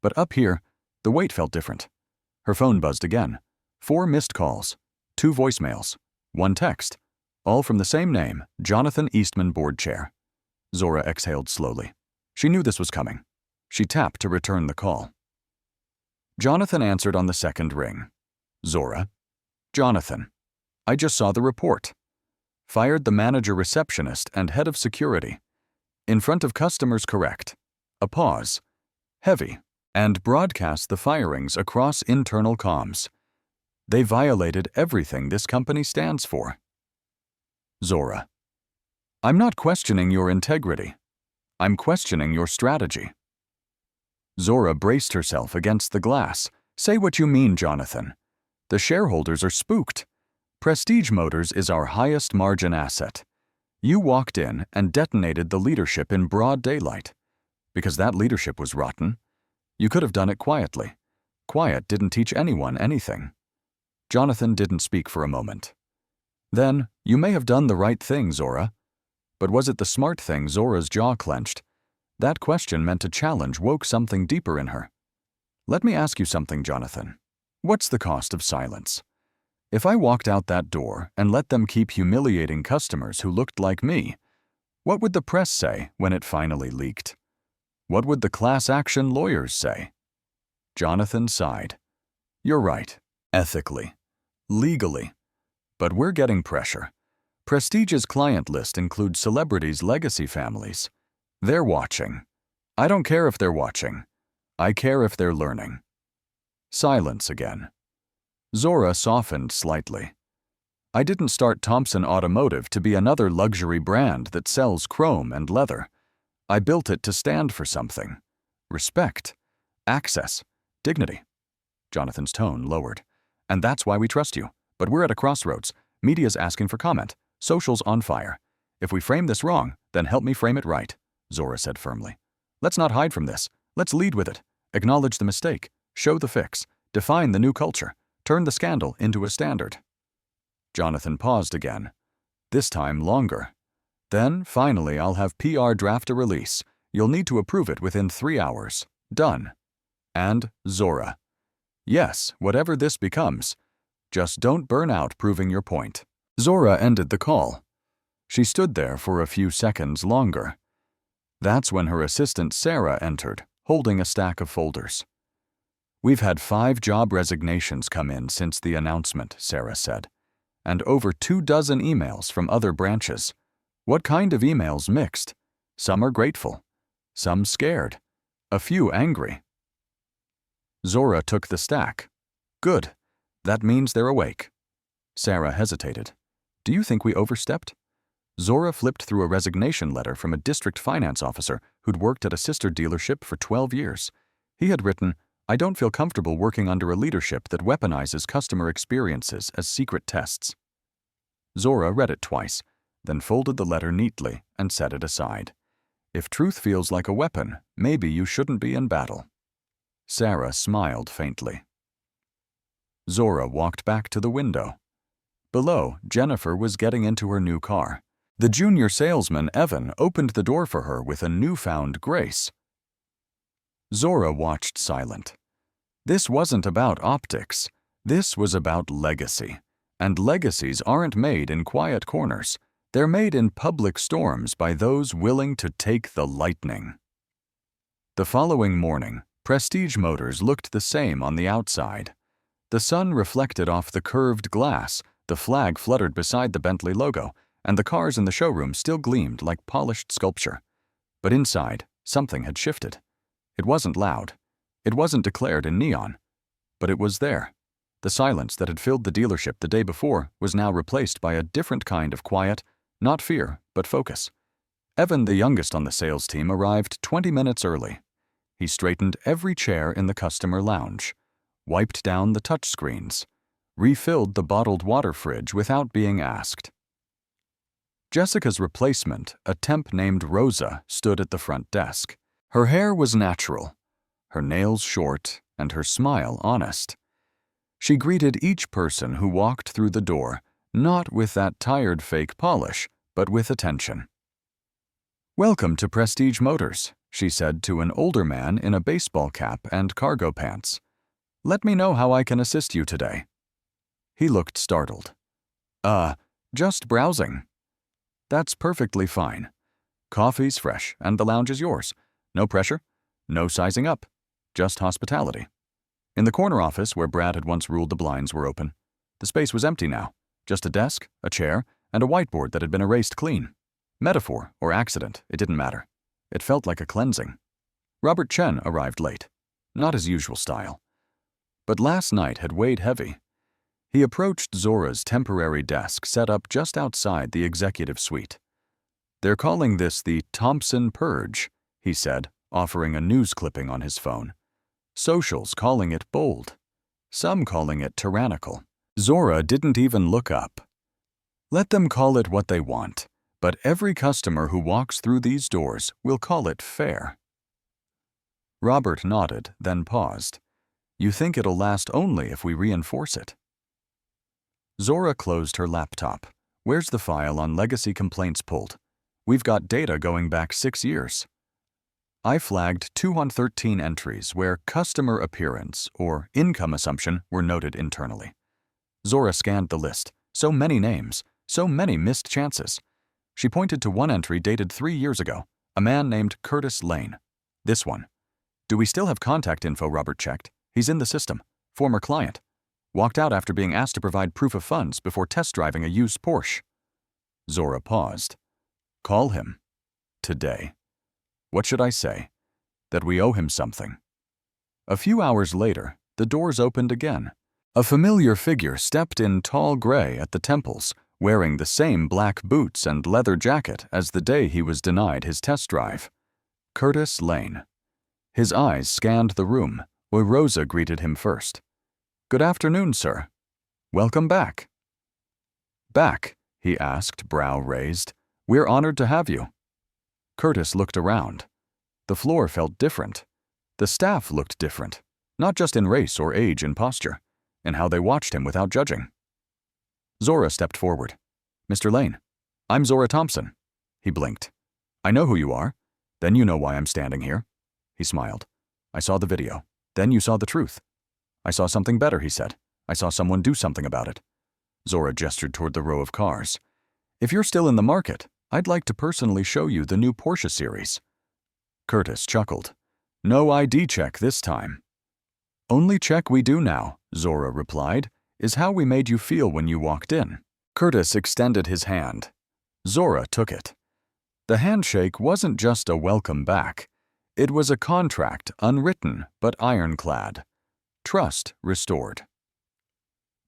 But up here, the wait felt different. Her phone buzzed again. 4 missed calls, 2 voicemails, 1 text, all from the same name, Jonathan Eastman, board chair. Zora exhaled slowly. She knew this was coming. She tapped to return the call. Jonathan answered on the second ring. Zora. Jonathan. I just saw the report. Fired the manager receptionist and head of security. In front of customers, correct. A pause. Heavy. And broadcast the firings across internal comms. They violated everything this company stands for. Zora. I'm not questioning your integrity. I'm questioning your strategy. Zora braced herself against the glass. Say what you mean, Jonathan. The shareholders are spooked. Prestige Motors is our highest margin asset. You walked in and detonated the leadership in broad daylight. Because that leadership was rotten. You could have done it quietly. Quiet didn't teach anyone anything. Jonathan didn't speak for a moment. Then, you may have done the right thing, Zora. But was it the smart thing? Zora's jaw clenched. That question meant a challenge woke something deeper in her. Let me ask you something, Jonathan. What's the cost of silence? If I walked out that door and let them keep humiliating customers who looked like me, what would the press say when it finally leaked? What would the class action lawyers say? Jonathan sighed. You're right. Ethically. Legally. But we're getting pressure. Prestige's client list includes celebrities' legacy families. They're watching. I don't care if they're watching. I care if they're learning. Silence again. Zora softened slightly. I didn't start Thompson Automotive to be another luxury brand that sells chrome and leather. I built it to stand for something. Respect. Access. Dignity. Jonathan's tone lowered. And that's why we trust you. But we're at a crossroads. Media's asking for comment. Social's on fire. If we frame this wrong, then help me frame it right, Zora said firmly. Let's not hide from this. Let's lead with it. Acknowledge the mistake. Show the fix. Define the new culture. Turn the scandal into a standard. Jonathan paused again. This time longer. Then, finally, I'll have PR draft a release. You'll need to approve it within 3 hours. Done. And Zora. Yes, whatever this becomes. Just don't burn out proving your point. Zora ended the call. She stood there for a few seconds longer. That's when her assistant Sarah entered, holding a stack of folders. We've had 5 job resignations come in since the announcement, Sarah said, and over 24 emails from other branches. What kind of emails mixed? Some are grateful, some scared, a few angry. Zora took the stack. Good. That means they're awake. Sarah hesitated. Do you think we overstepped? Zora flipped through a resignation letter from a district finance officer who'd worked at a sister dealership for 12 years. He had written, I don't feel comfortable working under a leadership that weaponizes customer experiences as secret tests. Zora read it twice, then folded the letter neatly and set it aside. If truth feels like a weapon, maybe you shouldn't be in battle. Sarah smiled faintly. Zora walked back to the window. Below, Jennifer was getting into her new car. The junior salesman, Evan, opened the door for her with a newfound grace. Zora watched silent. This wasn't about optics. This was about legacy. And legacies aren't made in quiet corners. They're made in public storms by those willing to take the lightning. The following morning, Prestige Motors looked the same on the outside. The sun reflected off the curved glass, the flag fluttered beside the Bentley logo, and the cars in the showroom still gleamed like polished sculpture. But inside, something had shifted. It wasn't loud. It wasn't declared in neon. But it was there. The silence that had filled the dealership the day before was now replaced by a different kind of quiet, not fear, but focus. Evan, the youngest on the sales team, arrived 20 minutes early. He straightened every chair in the customer lounge, wiped down the touchscreens, refilled the bottled water fridge without being asked. Jessica's replacement, a temp named Rosa, stood at the front desk. Her hair was natural, her nails short, and her smile honest. She greeted each person who walked through the door, not with that tired fake polish, but with attention. "Welcome to Prestige Motors," she said to an older man in a baseball cap and cargo pants. "Let me know how I can assist you today." He looked startled. Just browsing." "That's perfectly fine. Coffee's fresh and the lounge is yours. No pressure, no sizing up, just hospitality." In the corner office where Brad had once ruled the blinds were open. The space was empty now, just a desk, a chair, and a whiteboard that had been erased clean. Metaphor or accident, it didn't matter. It felt like a cleansing. Robert Chen arrived late, not his usual style. But last night had weighed heavy. He approached Zora's temporary desk set up just outside the executive suite. "They're calling this the Thompson Purge," he said, offering a news clipping on his phone. "Socials calling it bold. Some calling it tyrannical." Zora didn't even look up. Let them call it what they want, but every customer who walks through these doors will call it fair. Robert nodded, then paused. "You think it'll last only if we reinforce it?" Zora closed her laptop. "Where's the file on legacy complaints pulled? We've got data going back 6 years." I flagged 213 entries where customer appearance or income assumption were noted internally. Zora scanned the list. So many names, so many missed chances. She pointed to one entry dated 3 years ago, a man named Curtis Lane. This one. Do we still have contact info? Robert checked. He's in the system. Former client. Walked out after being asked to provide proof of funds before test driving a used Porsche. Zora paused. Call him. Today. What should I say? That we owe him something. A few hours later, the doors opened again. A familiar figure stepped in tall gray at the temples, wearing the same black boots and leather jacket as the day he was denied his test drive. Curtis Lane. His eyes scanned the room, where Rosa greeted him first. Good afternoon, sir. Welcome back. Back, he asked, brow raised. We're honored to have you. Curtis looked around. The floor felt different. The staff looked different, not just in race or age and posture, in how they watched him without judging. Zora stepped forward. Mr. Lane, I'm Zora Thompson. He blinked. I know who you are. Then you know why I'm standing here. He smiled. I saw the video. Then you saw the truth. I saw something better, he said. I saw someone do something about it. Zora gestured toward the row of cars. If you're still in the market, I'd like to personally show you the new Porsche series. Curtis chuckled. No ID check this time. Only check we do now, Zora replied, is how we made you feel when you walked in. Curtis extended his hand. Zora took it. The handshake wasn't just a welcome back. It was a contract, unwritten but ironclad. Trust restored.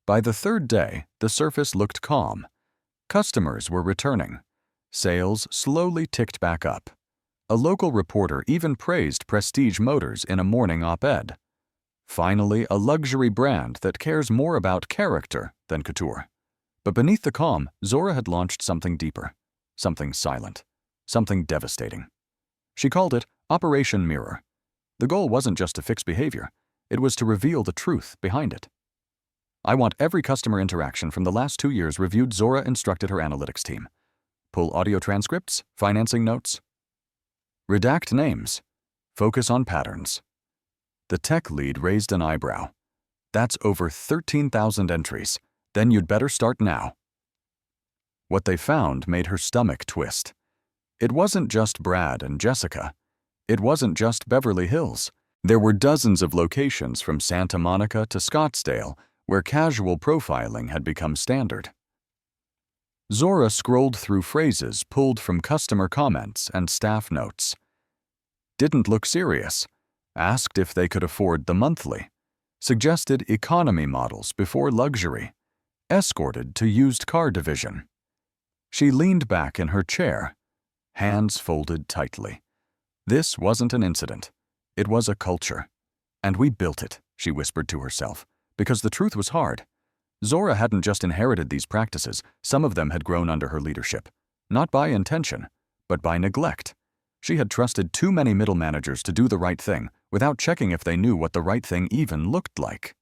By the third day, the surface looked calm. Customers were returning. Sales slowly ticked back up. A local reporter even praised Prestige Motors in a morning op-ed. Finally, a luxury brand that cares more about character than couture. But beneath the calm, Zora had launched something deeper, something silent, something devastating. She called it Operation Mirror. The goal wasn't just to fix behavior, it was to reveal the truth behind it. I want every customer interaction from the last 2 years reviewed, Zora instructed her analytics team. Pull audio transcripts, financing notes. Redact names. Focus on patterns. The tech lead raised an eyebrow. That's over 13,000 entries. Then you'd better start now. What they found made her stomach twist. It wasn't just Brad and Jessica. It wasn't just Beverly Hills. There were dozens of locations from Santa Monica to Scottsdale where casual profiling had become standard. Zora scrolled through phrases pulled from customer comments and staff notes. Didn't look serious. Asked if they could afford the monthly. Suggested economy models before luxury. Escorted to used car division. She leaned back in her chair, hands folded tightly. This wasn't an incident. It was a culture. And we built it, she whispered to herself, because the truth was hard. Zora hadn't just inherited these practices, some of them had grown under her leadership. Not by intention, but by neglect. She had trusted too many middle managers to do the right thing without checking if they knew what the right thing even looked like.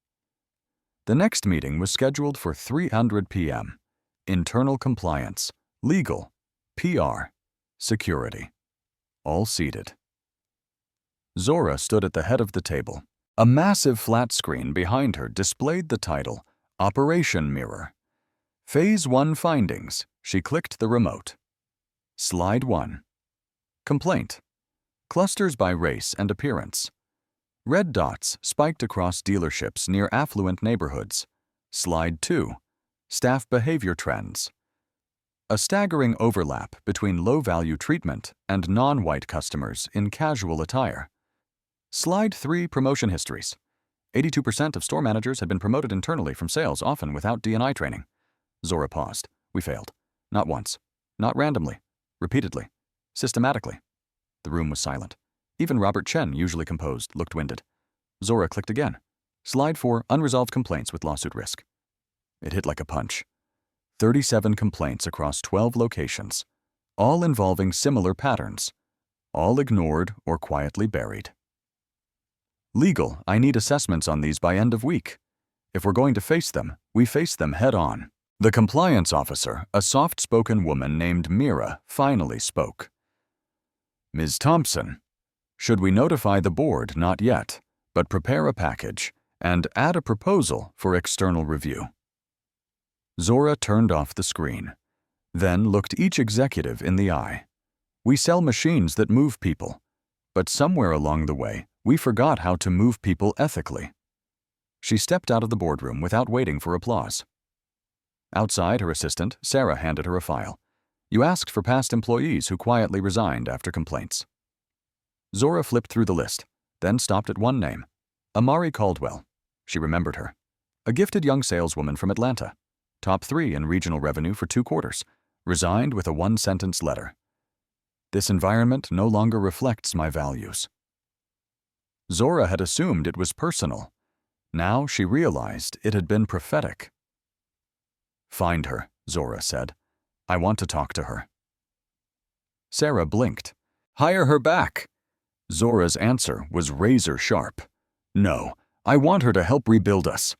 The next meeting was scheduled for 3:00 p.m. Internal compliance, legal, PR, security. All seated. Zora stood at the head of the table. A massive flat screen behind her displayed the title, Operation Mirror. Phase 1 findings. She clicked the remote. Slide 1. Complaint. Clusters by race and appearance. Red dots spiked across dealerships near affluent neighborhoods. Slide 2. Staff behavior trends. A staggering overlap between low-value treatment and non-white customers in casual attire. Slide 3. Promotion histories. 82% of store managers had been promoted internally from sales, often without D&I training. Zora paused. We failed. Not once. Not randomly. Repeatedly. Systematically. The room was silent. Even Robert Chen, usually composed, looked winded. Zora clicked again. Slide 4. Unresolved complaints with lawsuit risk. It hit like a punch. 37 complaints across 12 locations, all involving similar patterns, all ignored or quietly buried. Legal, I need assessments on these by end of week. If we're going to face them, we face them head on. The compliance officer, a soft-spoken woman named Mira, finally spoke. Ms. Thompson. Should we notify the board? Not yet, but prepare a package and add a proposal for external review. Zora turned off the screen, then looked each executive in the eye. We sell machines that move people, but somewhere along the way, we forgot how to move people ethically. She stepped out of the boardroom without waiting for applause. Outside, her assistant, Sarah, handed her a file. You asked for past employees who quietly resigned after complaints. Zora flipped through the list, then stopped at one name, Amari Caldwell. She remembered her. A gifted young saleswoman from Atlanta, top 3 in regional revenue for 2 quarters, resigned with a 1-sentence letter. This environment no longer reflects my values. Zora had assumed it was personal. Now she realized it had been prophetic. Find her, Zora said. I want to talk to her. Sarah blinked. Hire her back. Zora's answer was razor sharp. No, I want her to help rebuild us.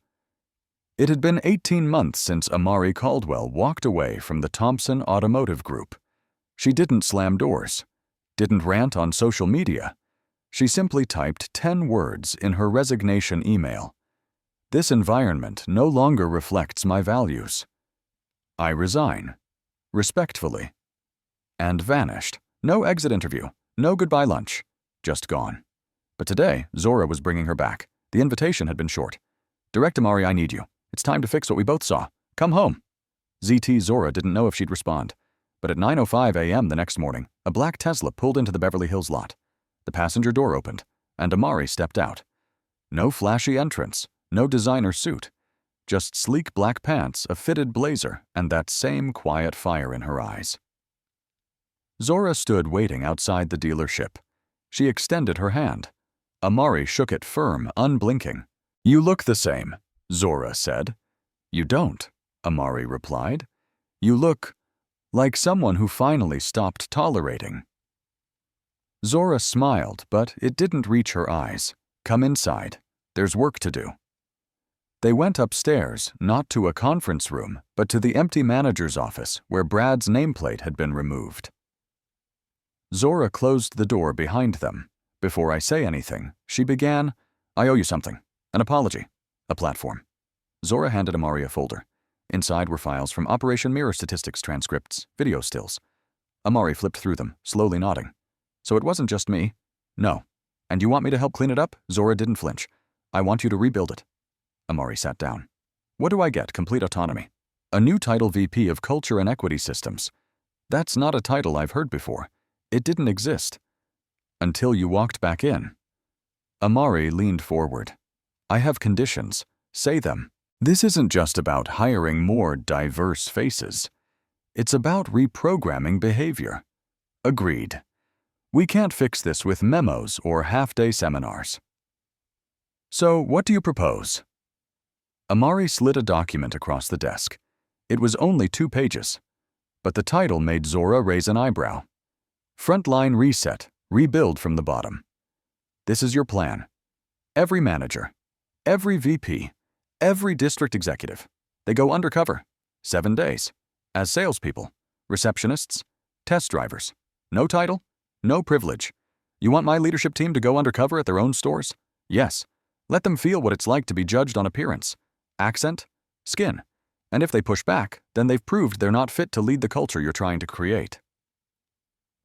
It had been 18 months since Amari Caldwell walked away from the Thompson Automotive Group. She didn't slam doors, didn't rant on social media. She simply typed 10 words in her resignation email. This environment no longer reflects my values. I resign, respectfully. And vanished. No exit interview, no goodbye lunch, just gone. But today, Zora was bringing her back. The invitation had been short. Direct Amari, I need you. It's time to fix what we both saw. Come home. ZT Zora didn't know if she'd respond. But at 9:05 a.m. the next morning, a black Tesla pulled into the Beverly Hills lot. The passenger door opened, and Amari stepped out. No flashy entrance, no designer suit. Just sleek black pants, a fitted blazer, and that same quiet fire in her eyes. Zora stood waiting outside the dealership. She extended her hand. Amari shook it firm, unblinking. You look the same, Zora said. You don't, Amari replied. You look like someone who finally stopped tolerating. Zora smiled, but it didn't reach her eyes. Come inside. There's work to do. They went upstairs, not to a conference room, but to the empty manager's office where Brad's nameplate had been removed. Zora closed the door behind them. Before I say anything, she began, I owe you something. An apology. A platform. Zora handed Amari a folder. Inside were files from Operation Mirror statistics transcripts, video stills. Amari flipped through them, slowly nodding. So it wasn't just me? No. And you want me to help clean it up? Zora didn't flinch. I want you to rebuild it. Amari sat down. What do I get? Complete autonomy. A new title, VP of Culture and Equity Systems. That's not a title I've heard before. It didn't exist. Until you walked back in. Amari leaned forward. I have conditions. Say them. This isn't just about hiring more diverse faces. It's about reprogramming behavior. Agreed. We can't fix this with memos or half-day seminars. So, what do you propose? Amari slid a document across the desk. It was only 2 pages, but the title made Zora raise an eyebrow. Frontline Reset, Rebuild from the Bottom. This is your plan. Every manager, every VP, every district executive, they go undercover, 7 days, as salespeople, receptionists, test drivers. No title, no privilege. You want my leadership team to go undercover at their own stores? Yes. Let them feel what it's like to be judged on appearance, accent, skin. And if they push back, then they've proved they're not fit to lead the culture you're trying to create.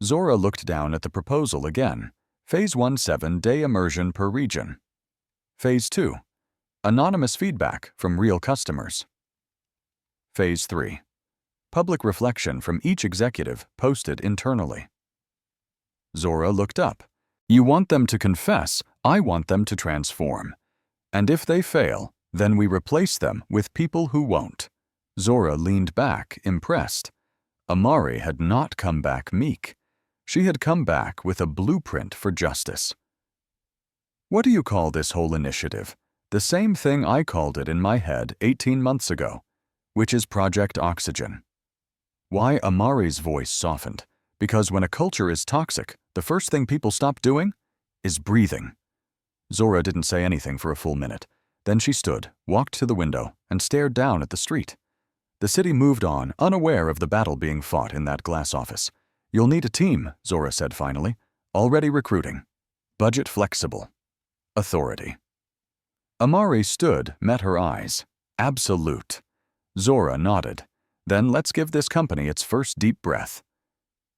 Zora looked down at the proposal again. Phase 1, 7-day immersion per region. Phase 2, anonymous feedback from real customers. Phase 3, public reflection from each executive posted internally. Zora looked up. You want them to confess, I want them to transform. And if they fail, then we replace them with people who won't. Zora leaned back, impressed. Amari had not come back meek. She had come back with a blueprint for justice. What do you call this whole initiative? The same thing I called it in my head 18 months ago, which is Project Oxygen. Why Amari's voice softened? Because when a culture is toxic, the first thing people stop doing is breathing. Zora didn't say anything for a full minute. Then she stood, walked to the window, and stared down at the street. The city moved on, unaware of the battle being fought in that glass office. You'll need a team, Zora said finally. Already recruiting. Budget flexible. Authority. Amari stood, met her eyes. Absolute. Zora nodded. Then let's give this company its first deep breath.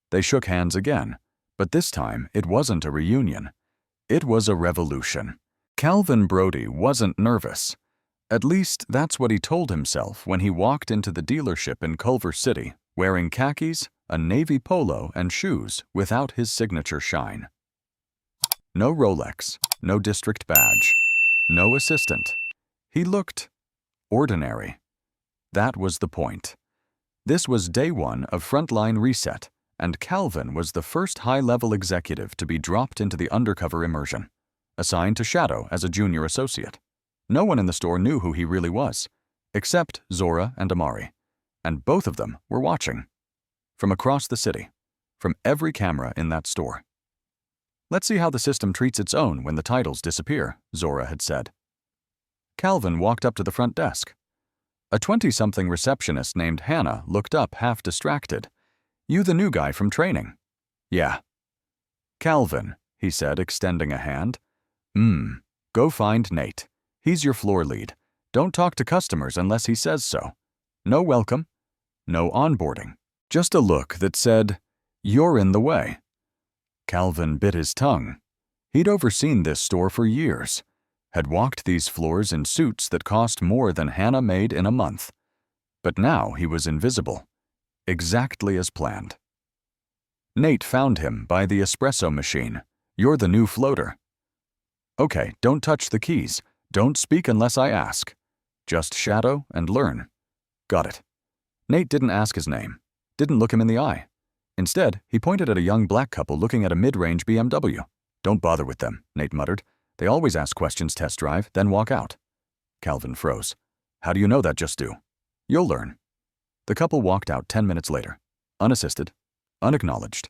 They shook hands again, but this time it wasn't a reunion. It was a revolution. Calvin Brody wasn't nervous. At least that's what he told himself when he walked into the dealership in Culver City, wearing khakis, a navy polo, and shoes without his signature shine. No Rolex, no district badge, no assistant. He looked ordinary. That was the point. This was day one of Frontline Reset, and Calvin was the first high-level executive to be dropped into the undercover immersion, assigned to shadow as a junior associate. No one in the store knew who he really was, except Zora and Amari, and both of them were watching. From across the city, from every camera in that store. Let's see how the system treats its own when the titles disappear, Zora had said. Calvin walked up to the front desk. A 20-something receptionist named Hannah looked up half distracted. You the new guy from training? Yeah. Calvin, he said, extending a hand. Go find Nate. He's your floor lead. Don't talk to customers unless he says so. No welcome, no onboarding. Just a look that said, you're in the way. Calvin bit his tongue. He'd overseen this store for years, had walked these floors in suits that cost more than Hannah made in a month. But now he was invisible, exactly as planned. Nate found him by the espresso machine. You're the new floater. Okay, don't touch the keys. Don't speak unless I ask. Just shadow and learn. Got it. Nate didn't ask his name, didn't look him in the eye. Instead, he pointed at a young black couple looking at a mid-range BMW. Don't bother with them, Nate muttered. They always ask questions, test drive, then walk out. Calvin froze. How do you know that, just do? You'll learn. The couple walked out 10 minutes later, unassisted, unacknowledged.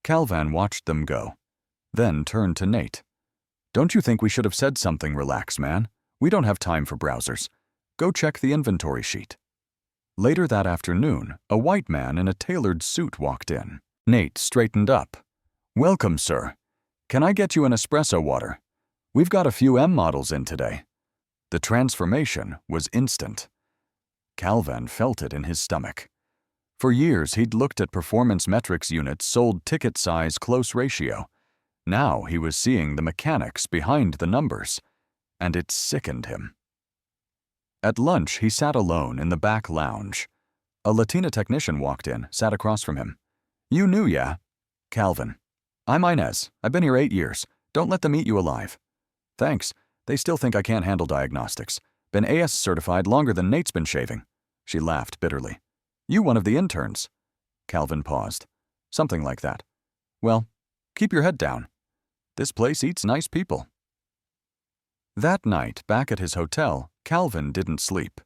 Calvin watched them go, then turned to Nate. Don't you think we should have said something? Relax, man. We don't have time for browsers. Go check the inventory sheet. Later that afternoon, a white man in a tailored suit walked in. Nate straightened up. Welcome, sir. Can I get you an espresso water? We've got a few M models in today. The transformation was instant. Calvin felt it in his stomach. For years, he'd looked at performance metrics units sold ticket size close ratio. Now he was seeing the mechanics behind the numbers, and it sickened him. At lunch, he sat alone in the back lounge. A Latina technician walked in, sat across from him. You knew, yeah? Calvin. I'm Inez. I've been here 8 years. Don't let them eat you alive. Thanks. They still think I can't handle diagnostics. Been AS certified longer than Nate's been shaving. She laughed bitterly. You one of the interns. Calvin paused. Something like that. Well, keep your head down. This place eats nice people. That night, back at his hotel, Calvin didn't sleep.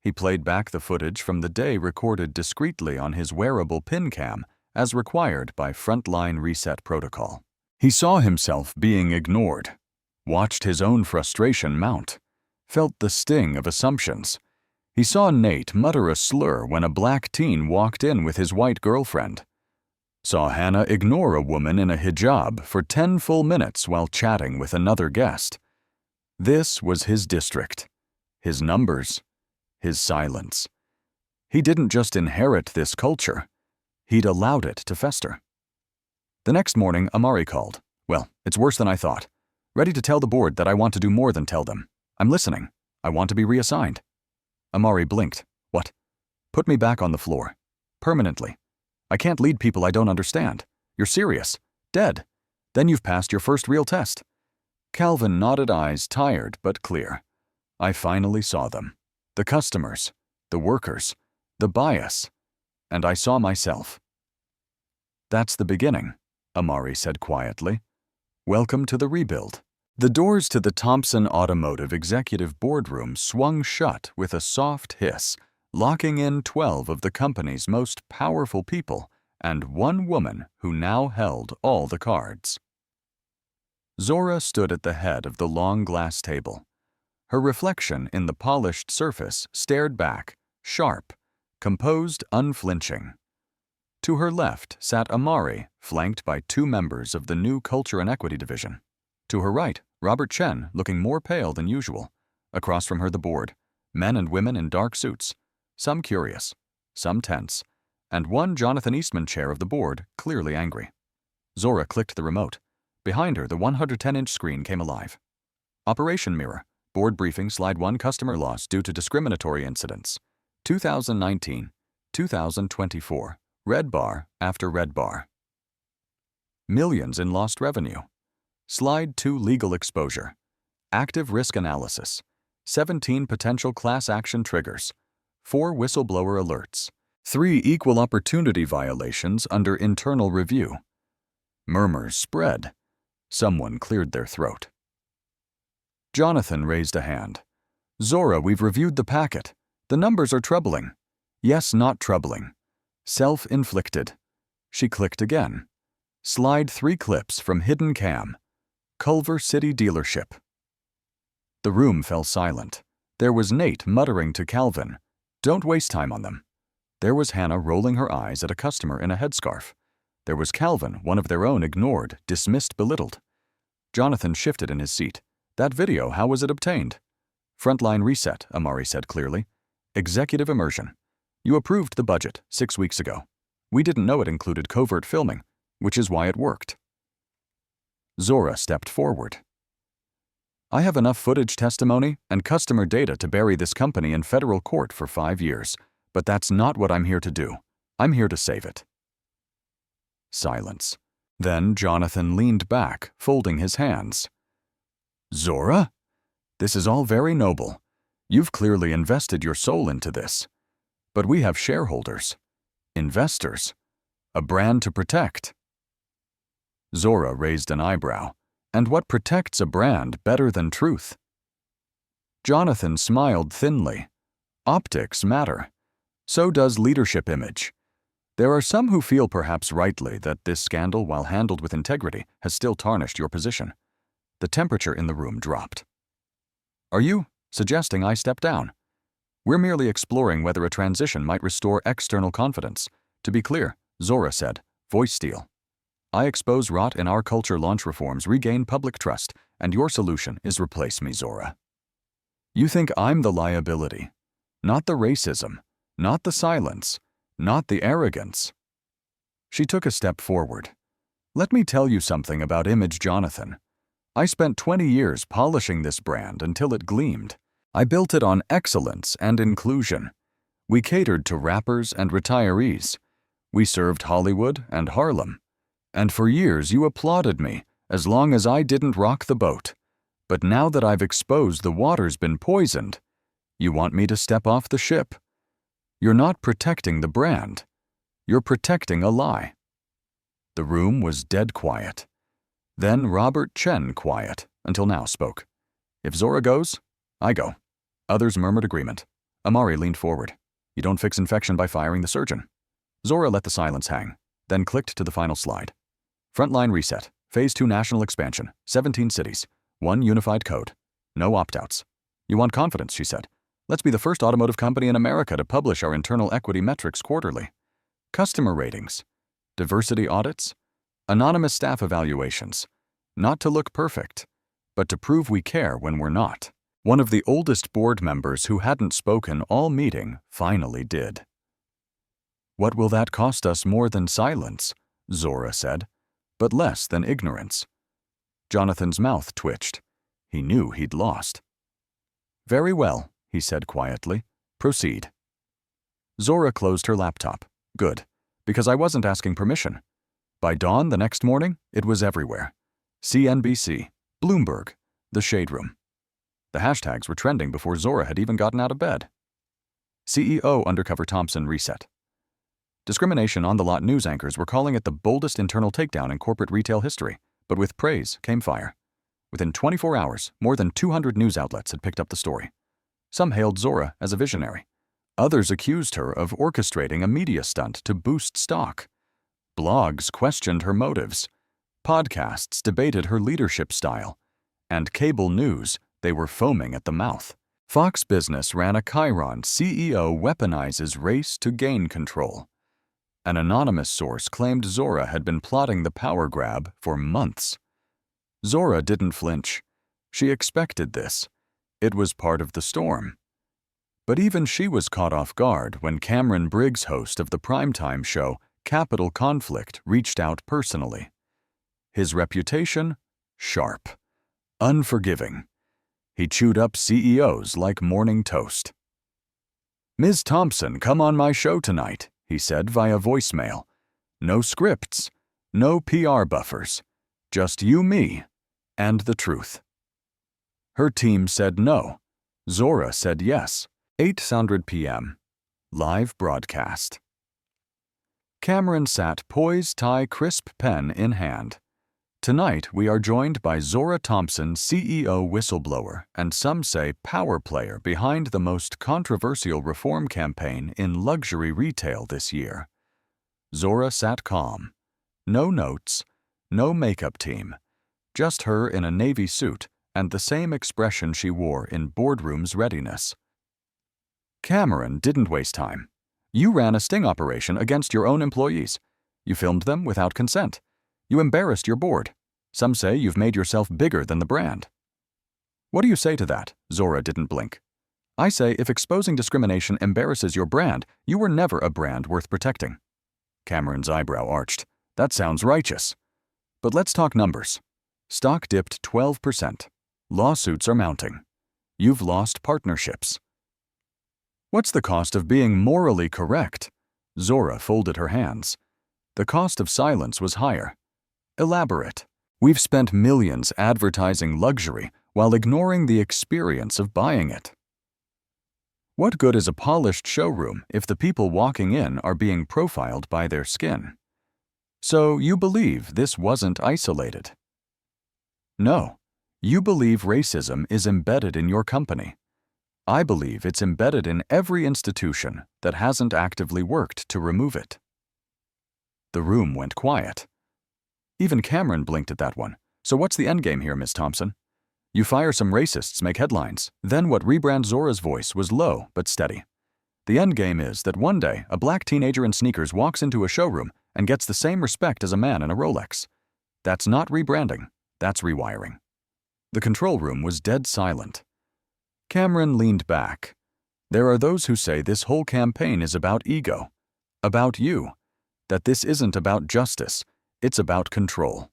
He played back the footage from the day recorded discreetly on his wearable pin cam as required by Frontline Reset protocol. He saw himself being ignored, watched his own frustration mount, felt the sting of assumptions. He saw Nate mutter a slur when a black teen walked in with his white girlfriend. Saw Hannah ignore a woman in a hijab for 10 full minutes while chatting with another guest. This was his district, his numbers, his silence. He didn't just inherit this culture, he'd allowed it to fester. The next morning, Amari called. Well, it's worse than I thought. Ready to tell the board that I want to do more than tell them. I'm listening. I want to be reassigned. Amari blinked. What? Put me back on the floor. Permanently. I can't lead people I don't understand. You're serious. Dead. Then you've passed your first real test. Calvin nodded, eyes tired but clear. I finally saw them. The customers, the workers, the bias, and I saw myself. That's the beginning, Amari said quietly. Welcome to the rebuild. The doors to the Thompson Automotive executive boardroom swung shut with a soft hiss, locking in 12 of the company's most powerful people and one woman who now held all the cards. Zora stood at the head of the long glass table. Her reflection in the polished surface stared back, sharp, composed, unflinching. To her left sat Amari, flanked by 2 members of the new Culture and Equity Division. To her right, Robert Chen, looking more pale than usual. Across from her the board, men and women in dark suits, some curious, some tense, and one Jonathan Eastman chair of the board, clearly angry. Zora clicked the remote. Behind her, the 110-inch screen came alive. Operation Mirror. Board briefing, slide 1, customer loss due to discriminatory incidents. 2019, 2024. Red bar after red bar. Millions in lost revenue. Slide 2, legal exposure. Active risk analysis. 17 potential class action triggers. 4 whistleblower alerts. 3 equal opportunity violations under internal review. Murmurs spread. Someone cleared their throat. Jonathan raised a hand. Zora, we've reviewed the packet. The numbers are troubling. Yes, not troubling. Self-inflicted. She clicked again. Slide 3 clips from hidden cam. Culver City dealership. The room fell silent. There was Nate muttering to Calvin, "Don't waste time on them." There was Hannah rolling her eyes at a customer in a headscarf. There was Calvin, one of their own, ignored, dismissed, belittled. Jonathan shifted in his seat. That video, how was it obtained? Frontline reset, Amari said clearly. Executive immersion. You approved the budget 6 weeks ago. We didn't know it included covert filming, which is why it worked. Zora stepped forward. I have enough footage, testimony, and customer data to bury this company in federal court for 5 years, but that's not what I'm here to do. I'm here to save it. Silence. Then Jonathan leaned back, folding his hands. Zora? This is all very noble. You've clearly invested your soul into this. But we have shareholders, investors, a brand to protect. Zora raised an eyebrow. And what protects a brand better than truth? Jonathan smiled thinly. Optics matter. So does leadership image. There are some who feel, perhaps rightly, that this scandal, while handled with integrity, has still tarnished your position. The temperature in the room dropped. Are you suggesting I step down? We're merely exploring whether a transition might restore external confidence. To be clear, Zora said, voice steel. I expose rot in our culture, launch reforms, regain public trust, and your solution is replace me, Zora. You think I'm the liability, not the racism, not the silence, not the arrogance. She took a step forward. Let me tell you something about image, Jonathan. I spent 20 years polishing this brand until it gleamed. I built it on excellence and inclusion. We catered to rappers and retirees. We served Hollywood and Harlem. And for years you applauded me, as long as I didn't rock the boat. But now that I've exposed the water's been poisoned, you want me to step off the ship. You're not protecting the brand. You're protecting a lie. The room was dead quiet. Then Robert Chen, quiet, until now, spoke. If Zora goes, I go. Others murmured agreement. Amari leaned forward. You don't fix infection by firing the surgeon. Zora let the silence hang, then clicked to the final slide. Frontline reset. Phase 2 national expansion. 17 cities. 1 unified code. No opt-outs. You want confidence, she said. Let's be the first automotive company in America to publish our internal equity metrics quarterly. Customer ratings. Diversity audits. Anonymous staff evaluations. Not to look perfect, but to prove we care when we're not. One of the oldest board members who hadn't spoken all meeting finally did. What will that cost us more than silence? Zora said. But less than ignorance. Jonathan's mouth twitched. He knew he'd lost. Very well, he said quietly. Proceed. Zora closed her laptop. Good, because I wasn't asking permission. By dawn the next morning, it was everywhere. CNBC, Bloomberg, the Shade Room. The hashtags were trending before Zora had even gotten out of bed. CEO Undercover Thompson reset. Discrimination on the lot news anchors were calling it the boldest internal takedown in corporate retail history, but with praise came fire. Within 24 hours, more than 200 news outlets had picked up the story. Some hailed Zora as a visionary. Others accused her of orchestrating a media stunt to boost stock. Blogs questioned her motives. Podcasts debated her leadership style. And cable news, they were foaming at the mouth. Fox Business ran a Chiron CEO weaponizes race to gain control. An anonymous source claimed Zora had been plotting the power grab for months. Zora didn't flinch. She expected this. It was part of the storm. But even she was caught off guard when Cameron Briggs, host of the primetime show Capital Conflict, reached out personally. His reputation? Sharp. Unforgiving. He chewed up CEOs like morning toast. "Ms. Thompson, come on my show tonight," he said via voicemail. "No scripts, no PR buffers, just you, me, and the truth." Her team said no. Zora said yes. 8:00 p.m. Live broadcast. Cameron sat poised, tie, crisp pen in hand. Tonight, we are joined by Zora Thompson, CEO whistleblower, and some say power player behind the most controversial reform campaign in luxury retail this year. Zora sat calm. No notes, no makeup team. Just her in a navy suit and the same expression she wore in boardroom's readiness. Cameron didn't waste time. "You ran a sting operation against your own employees. You filmed them without consent. You embarrassed your board. Some say you've made yourself bigger than the brand." "What do you say to that?" Zora didn't blink. "I say if exposing discrimination embarrasses your brand, you were never a brand worth protecting." Cameron's eyebrow arched. "That sounds righteous. But let's talk numbers. Stock dipped 12%. Lawsuits are mounting. You've lost partnerships." "What's the cost of being morally correct?" Zora folded her hands. "The cost of silence was higher. Elaborate. We've spent millions advertising luxury while ignoring the experience of buying it. What good is a polished showroom if the people walking in are being profiled by their skin? So you believe this wasn't isolated?" "No. You believe racism is embedded in your company. I believe it's embedded in every institution that hasn't actively worked to remove it." The room went quiet. Even Cameron blinked at that one. "So what's the endgame here, Miss Thompson? You fire some racists, make headlines. Then what?" Rebrand Zora's voice was low but steady. "The endgame is that one day a black teenager in sneakers walks into a showroom and gets the same respect as a man in a Rolex. That's not rebranding. That's rewiring." The control room was dead silent. Cameron leaned back. "There are those who say this whole campaign is about ego. About you. That this isn't about justice. It's about control."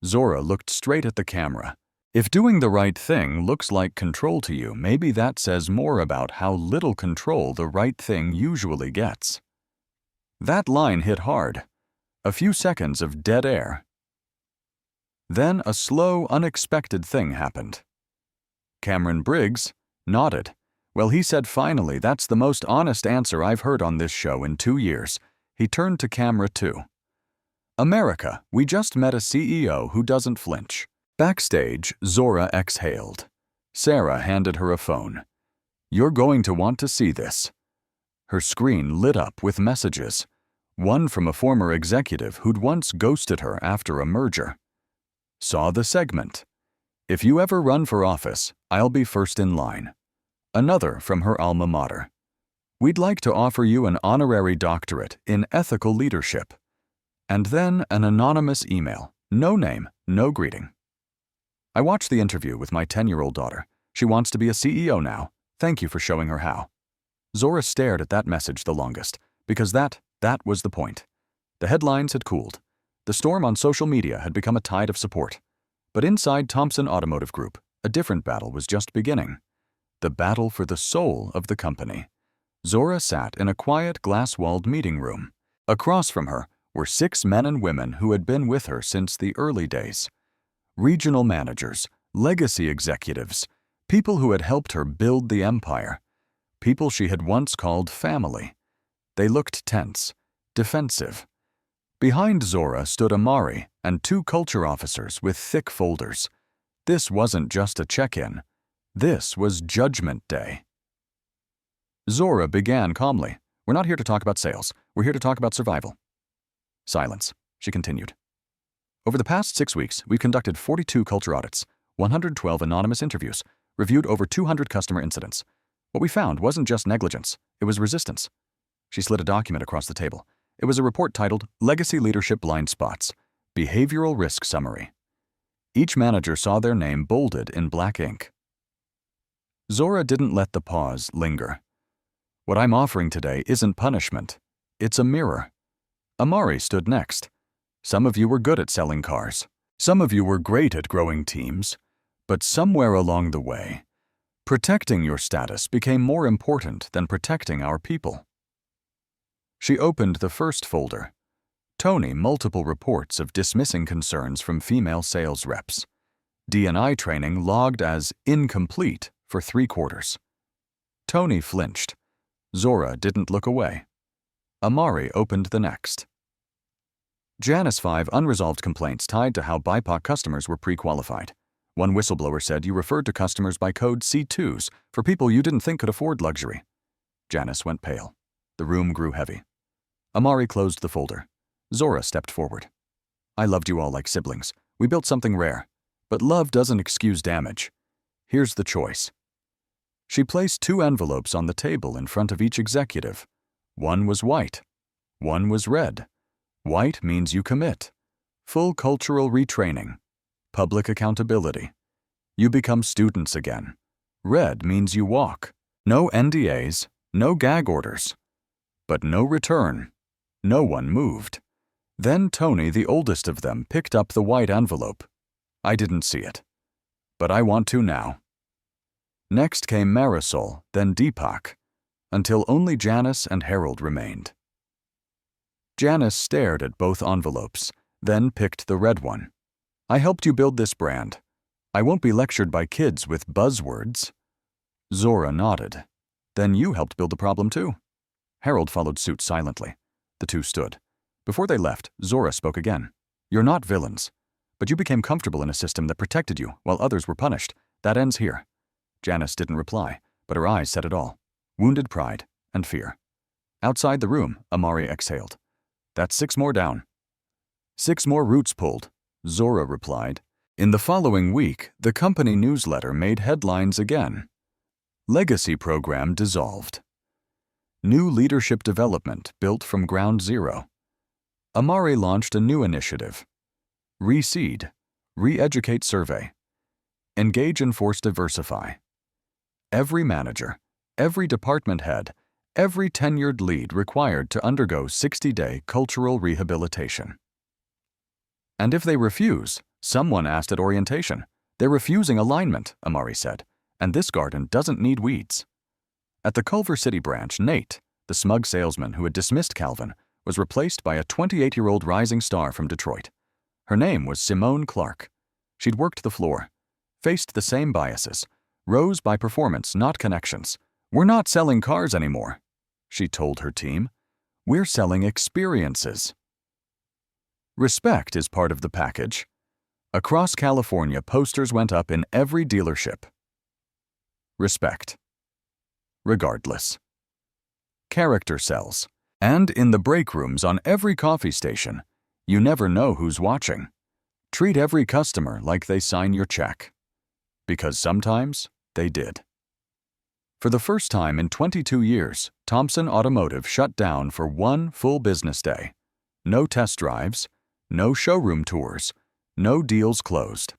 Zora looked straight at the camera. "If doing the right thing looks like control to you, maybe that says more about how little control the right thing usually gets." That line hit hard. A few seconds of dead air. Then a slow, unexpected thing happened. Cameron Briggs nodded. "Well," he said finally, "that's the most honest answer I've heard on this show in 2 years. He turned to camera 2. "America, we just met a CEO who doesn't flinch." Backstage, Zora exhaled. Sarah handed her a phone. "You're going to want to see this." Her screen lit up with messages. One from a former executive who'd once ghosted her after a merger. "Saw the segment. If you ever run for office, I'll be first in line." Another from her alma mater. "We'd like to offer you an honorary doctorate in ethical leadership." And then an anonymous email. No name, no greeting. "I watched the interview with my 10-year-old daughter. She wants to be a CEO now. Thank you for showing her how." Zora stared at that message the longest, because that was the point. The headlines had cooled. The storm on social media had become a tide of support. But inside Thompson Automotive Group, a different battle was just beginning. The battle for the soul of the company. Zora sat in a quiet, glass-walled meeting room. Across from her were 6 men and women who had been with her since the early days. Regional managers, legacy executives, people who had helped her build the empire, people she had once called family. They looked tense, defensive. Behind Zora stood Amari and 2 culture officers with thick folders. This wasn't just a check-in. This was Judgment Day. Zora began calmly. "We're not here to talk about sales. We're here to talk about survival." Silence. She continued. "Over the past 6 weeks, we've conducted 42 culture audits, 112 anonymous interviews, reviewed over 200 customer incidents. What we found wasn't just negligence, it was resistance." She slid a document across the table. It was a report titled Legacy Leadership Blind Spots, Behavioral Risk Summary. Each manager saw their name bolded in black ink. Zora didn't let the pause linger. What I'm offering today isn't punishment. It's a mirror. Amari stood next. Some of you were good at selling cars. Some of you were great at growing teams. But somewhere along the way, protecting your status became more important than protecting our people. She opened the first folder. Tony, multiple reports of dismissing concerns from female sales reps. D&I training logged as incomplete for 3 quarters. Tony flinched. Zora didn't look away. Amari opened the next. Janice 5 unresolved complaints tied to how BIPOC customers were pre-qualified. One whistleblower said you referred to customers by code C2s for people you didn't think could afford luxury. Janice went pale. The room grew heavy. Amari closed the folder. Zora stepped forward. I loved you all like siblings. We built something rare. But love doesn't excuse damage. Here's the choice. She placed 2 envelopes on the table in front of each executive. One was white. One was red. White means you commit. Full cultural retraining. Public accountability. You become students again. Red means you walk. No NDAs, no gag orders. But no return. No one moved. Then Tony, the oldest of them, picked up the white envelope. I didn't see it. But I want to now. Next came Marisol, then Deepak, until only Janice and Harold remained. Janice stared at both envelopes, then picked the red one. I helped you build this brand. I won't be lectured by kids with buzzwords. Zora nodded. Then you helped build the problem too. Harold followed suit silently. The 2 stood. Before they left, Zora spoke again. You're not villains, but you became comfortable in a system that protected you while others were punished. That ends here. Janice didn't reply, but her eyes said it all. Wounded pride and fear. Outside the room, Amari exhaled. That's 6 more down. 6 more roots pulled, Zora replied. In the following week, the company newsletter made headlines again. Legacy program dissolved. New leadership development built from ground zero. Amari launched a new initiative. Reseed, re-educate survey. Engage and force diversify. Every manager, every department head, every tenured lead required to undergo 60-day cultural rehabilitation. And if they refuse, someone asked at orientation, they're refusing alignment, Amari said, and this garden doesn't need weeds. At the Culver City branch, Nate, the smug salesman who had dismissed Calvin, was replaced by a 28-year-old rising star from Detroit. Her name was Simone Clark. She'd worked the floor, faced the same biases, rose by performance, not connections. We're not selling cars anymore, she told her team. We're selling experiences. Respect is part of the package. Across California, posters went up in every dealership. Respect. Regardless. Character sells. And in the break rooms on every coffee station, you never know who's watching. Treat every customer like they sign your check. Because sometimes they did. For the first time in 22 years, Thompson Automotive shut down for 1 full business day. No test drives, no showroom tours, no deals closed.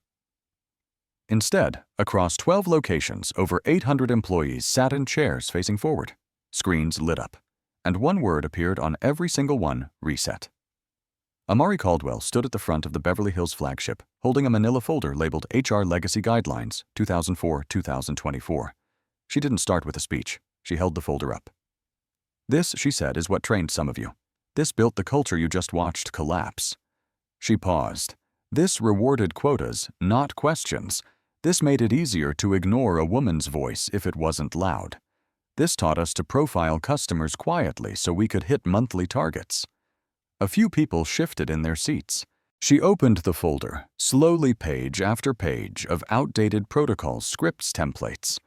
Instead, across 12 locations, over 800 employees sat in chairs facing forward. Screens lit up, and one word appeared on every single one: reset. Amari Caldwell stood at the front of the Beverly Hills flagship, holding a manila folder labeled HR Legacy Guidelines 2004-2024. She didn't start with a speech. She held the folder up. This, she said, is what trained some of you. This built the culture you just watched collapse. She paused. This rewarded quotas, not questions. This made it easier to ignore a woman's voice if it wasn't loud. This taught us to profile customers quietly so we could hit monthly targets. A few people shifted in their seats. She opened the folder, slowly page after page of outdated protocol scripts templates.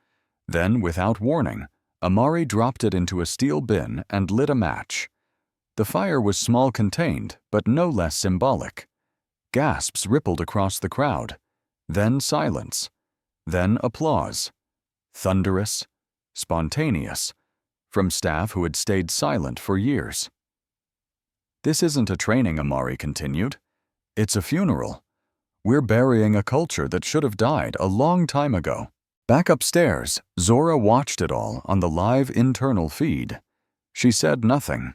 Then, without warning, Amari dropped it into a steel bin and lit a match. The fire was small contained, but no less symbolic. Gasps rippled across the crowd. Then silence. Then applause. Thunderous, spontaneous, from staff who had stayed silent for years. This isn't a training, Amari continued. It's a funeral. We're burying a culture that should have died a long time ago. Back upstairs, Zora watched it all on the live internal feed. She said nothing,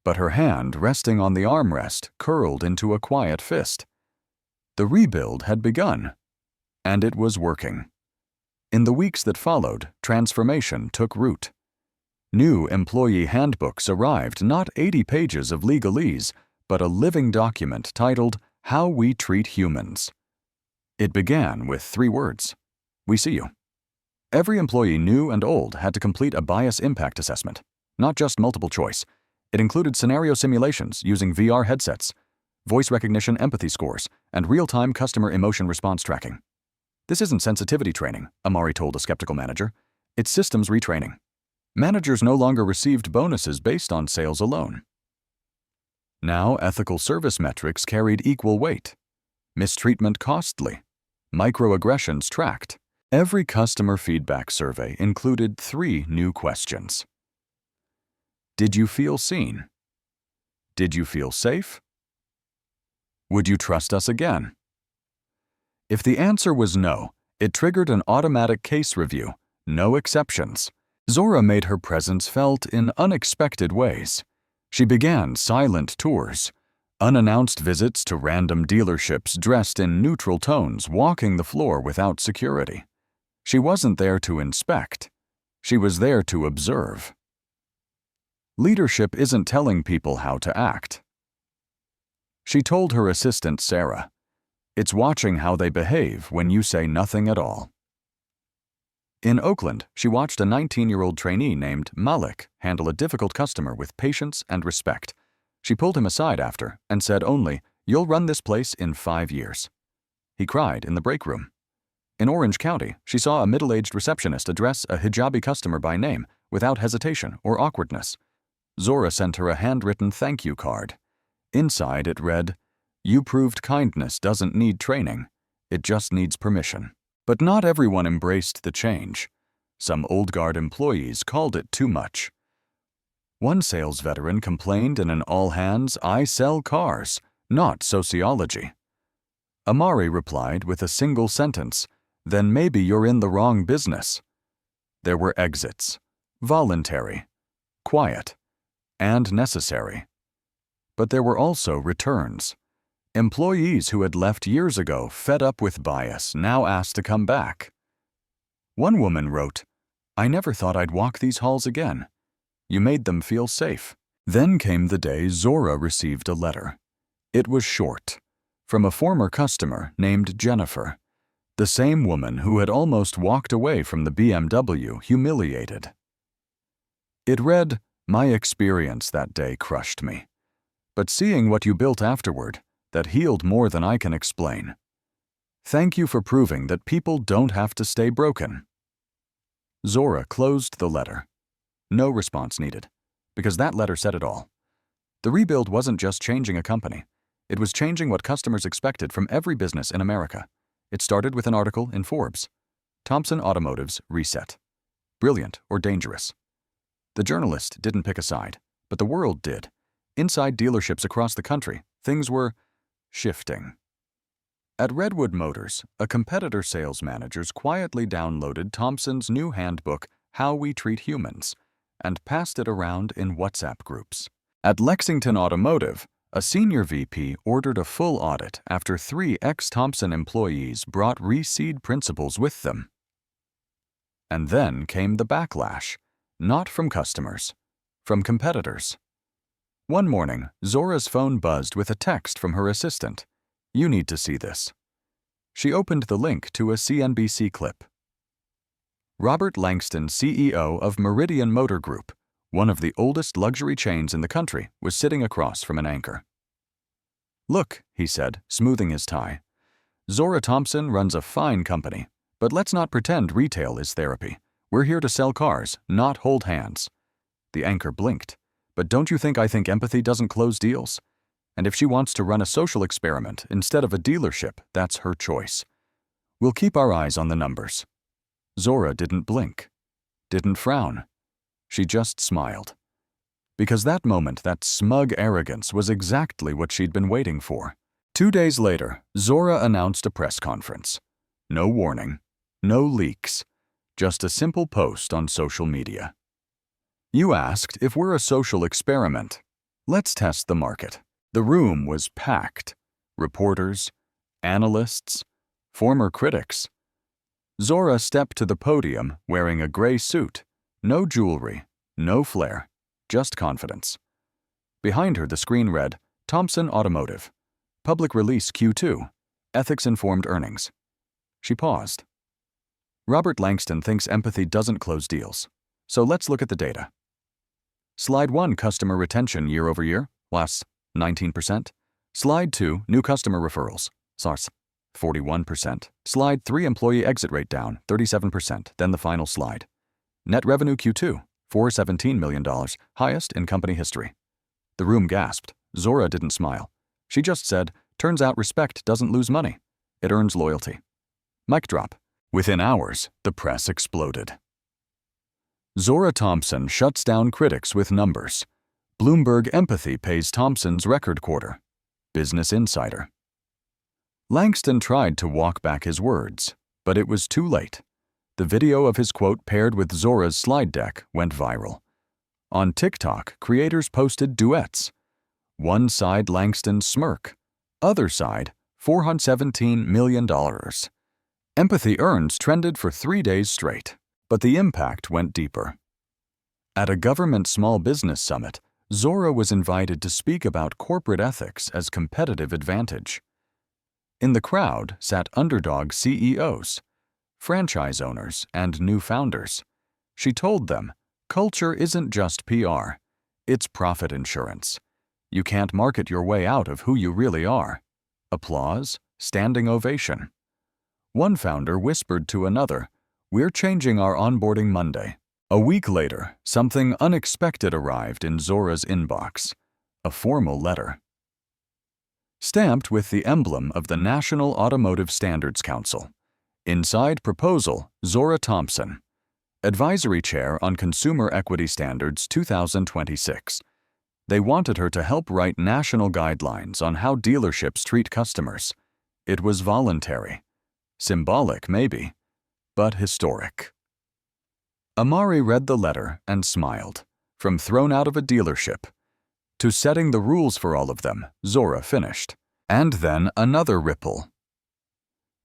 but her hand resting on the armrest curled into a quiet fist. The rebuild had begun, and it was working. In the weeks that followed, transformation took root. New employee handbooks arrived, not 80 pages of legalese, but a living document titled How We Treat Humans. It began with 3 words: "We see you." Every employee, new and old, had to complete a bias impact assessment, not just multiple choice. It included scenario simulations using VR headsets, voice recognition empathy scores, and real-time customer emotion response tracking. This isn't sensitivity training, Amari told a skeptical manager. It's systems retraining. Managers no longer received bonuses based on sales alone. Now ethical service metrics carried equal weight. Mistreatment costly. Microaggressions tracked. Every customer feedback survey included 3 new questions. Did you feel seen? Did you feel safe? Would you trust us again? If the answer was no, it triggered an automatic case review, no exceptions. Zora made her presence felt in unexpected ways. She began silent tours, unannounced visits to random dealerships dressed in neutral tones, walking the floor without security. She wasn't there to inspect. She was there to observe. Leadership isn't telling people how to act. She told her assistant, Sarah, it's watching how they behave when you say nothing at all. In Oakland, she watched a 19-year-old trainee named Malik handle a difficult customer with patience and respect. She pulled him aside after and said only, "You'll run this place in 5 years." He cried in the break room. In Orange County, she saw a middle-aged receptionist address a hijabi customer by name without hesitation or awkwardness. Zora sent her a handwritten thank you card. Inside it read, "You proved kindness doesn't need training. It just needs permission." But not everyone embraced the change. Some old guard employees called it too much. One sales veteran complained in an all-hands, "I sell cars, not sociology." Amari replied with a single sentence, "Then maybe you're in the wrong business." There were exits, voluntary, quiet, and necessary. But there were also returns. Employees who had left years ago, fed up with bias, now asked to come back. One woman wrote, "I never thought I'd walk these halls again. You made them feel safe." Then came the day Zora received a letter. It was short, from a former customer named Jennifer, the same woman who had almost walked away from the BMW humiliated. It read, "My experience that day crushed me. But seeing what you built afterward, that healed more than I can explain. Thank you for proving that people don't have to stay broken." Zora closed the letter. No response needed, because that letter said it all. The rebuild wasn't just changing a company. It was changing what customers expected from every business in America. It started with an article in Forbes, "Thompson Automotive's Reset. Brilliant or dangerous?" The journalist didn't pick a side, but the world did. Inside dealerships across the country, things were shifting. At Redwood Motors, a competitor sales managers quietly downloaded Thompson's new handbook, How We Treat Humans, and passed it around in WhatsApp groups. At Lexington Automotive, a senior VP ordered a full audit after 3 ex-Thompson employees brought reseed principles with them. And then came the backlash, not from customers, from competitors. One morning, Zora's phone buzzed with a text from her assistant. "You need to see this." She opened the link to a CNBC clip. Robert Langston, CEO of Meridian Motor Group, one of the oldest luxury chains in the country, was sitting across from an anchor. "Look," he said, smoothing his tie. "Zora Thompson runs a fine company, but let's not pretend retail is therapy. We're here to sell cars, not hold hands." The anchor blinked. "But don't you think I think empathy doesn't close deals? And if she wants to run a social experiment instead of a dealership, that's her choice. We'll keep our eyes on the numbers." Zora didn't blink, didn't frown. She just smiled. Because that moment, that smug arrogance, was exactly what she'd been waiting for. 2 days later, Zora announced a press conference. No warning, no leaks, just a simple post on social media. You asked if we're a social experiment. Let's test the market. The room was packed. Reporters, analysts, former critics. Zora stepped to the podium wearing a gray suit. No jewelry, no flair, just confidence. Behind her, the screen read, Thompson Automotive. Public release Q2. Ethics-informed earnings. She paused. Robert Langston thinks empathy doesn't close deals. So let's look at the data. Slide 1, customer retention year over year, plus 19%. Slide 2, new customer referrals, SARS, 41%. Slide 3, employee exit rate down, 37%. Then the final slide. Net revenue Q2, $417 million, highest in company history. The room gasped. Zora didn't smile. She just said, turns out respect doesn't lose money. It earns loyalty. Mic drop. Within hours, the press exploded. Zora Thompson shuts down critics with numbers. Bloomberg Empathy pays Thompson's record quarter. Business Insider. Langston tried to walk back his words, but it was too late. The video of his quote paired with Zora's slide deck went viral. On TikTok, creators posted duets. One side Langston's smirk, other side $417 million. Empathy earns trended for 3 days straight, but the impact went deeper. At a government small business summit, Zora was invited to speak about corporate ethics as competitive advantage. In the crowd sat underdog CEOs, franchise owners, and new founders. She told them, culture isn't just PR, it's profit insurance. You can't market your way out of who you really are. Applause, standing ovation. One founder whispered to another, we're changing our onboarding Monday. A week later, something unexpected arrived in Zora's inbox, a formal letter. Stamped with the emblem of the National Automotive Standards Council. Inside proposal, Zora Thompson, Advisory Chair on Consumer Equity Standards 2026. They wanted her to help write national guidelines on how dealerships treat customers. It was voluntary. Symbolic, maybe, but historic. Amari read the letter and smiled. From thrown out of a dealership to setting the rules for all of them, Zora finished. And then another ripple.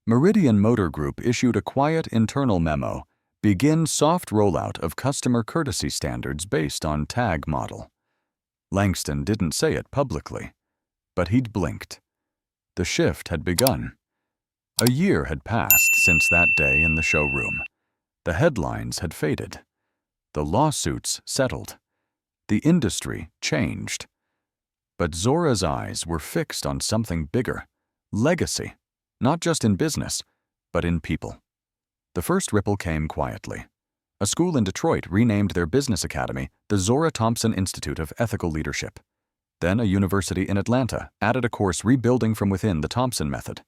Meridian Motor Group issued a quiet internal memo, begin soft rollout of customer courtesy standards based on tag model. Langston didn't say it publicly, but he'd blinked. The shift had begun. A year had passed since that day in the showroom. The headlines had faded. The lawsuits settled. The industry changed. But Zora's eyes were fixed on something bigger, legacy, not just in business, but in people. The first ripple came quietly. A school in Detroit renamed their business academy the Zora Thompson Institute of Ethical Leadership. Then a university in Atlanta added a course rebuilding from within the Thompson method.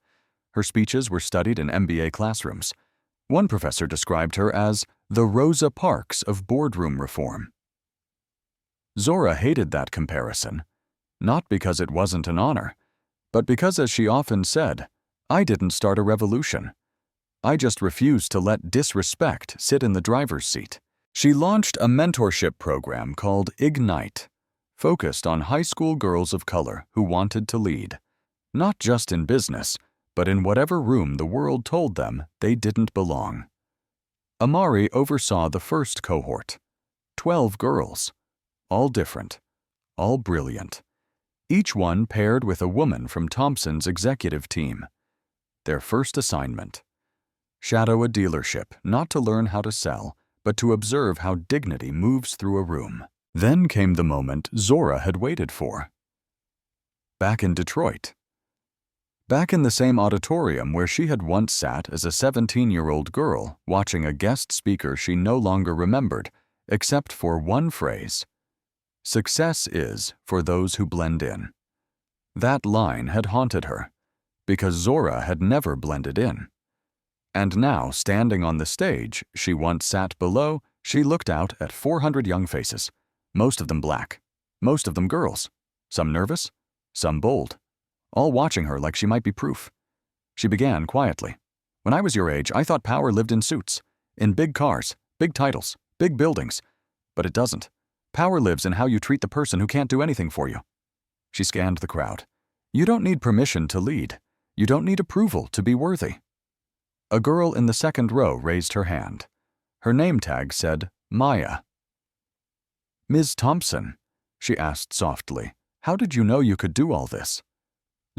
Her speeches were studied in MBA classrooms. One professor described her as the Rosa Parks of boardroom reform. Zora hated that comparison, not because it wasn't an honor, but because, as she often said, I didn't start a revolution. I just refused to let disrespect sit in the driver's seat. She launched a mentorship program called Ignite, focused on high school girls of color who wanted to lead, not just in business, but in whatever room the world told them they didn't belong. Amari oversaw the first cohort, 12 girls, all different, all brilliant, each one paired with a woman from Thompson's executive team. Their first assignment: shadow a dealership, not to learn how to sell, but to observe how dignity moves through a room. Then came the moment Zora had waited for. Back in Detroit. Back in the same auditorium where she had once sat as a 17-year-old girl watching a guest speaker she no longer remembered, except for one phrase: success is for those who blend in. That line had haunted her, because Zora had never blended in. And now, standing on the stage she once sat below, she looked out at 400 young faces, most of them black, most of them girls, some nervous, some bold, all watching her like she might be proof. She began quietly. When I was your age, I thought power lived in suits, in big cars, big titles, big buildings. But it doesn't. Power lives in how you treat the person who can't do anything for you. She scanned the crowd. You don't need permission to lead. You don't need approval to be worthy. A girl in the second row raised her hand. Her name tag said Maya. Ms. Thompson, she asked softly, how did you know you could do all this?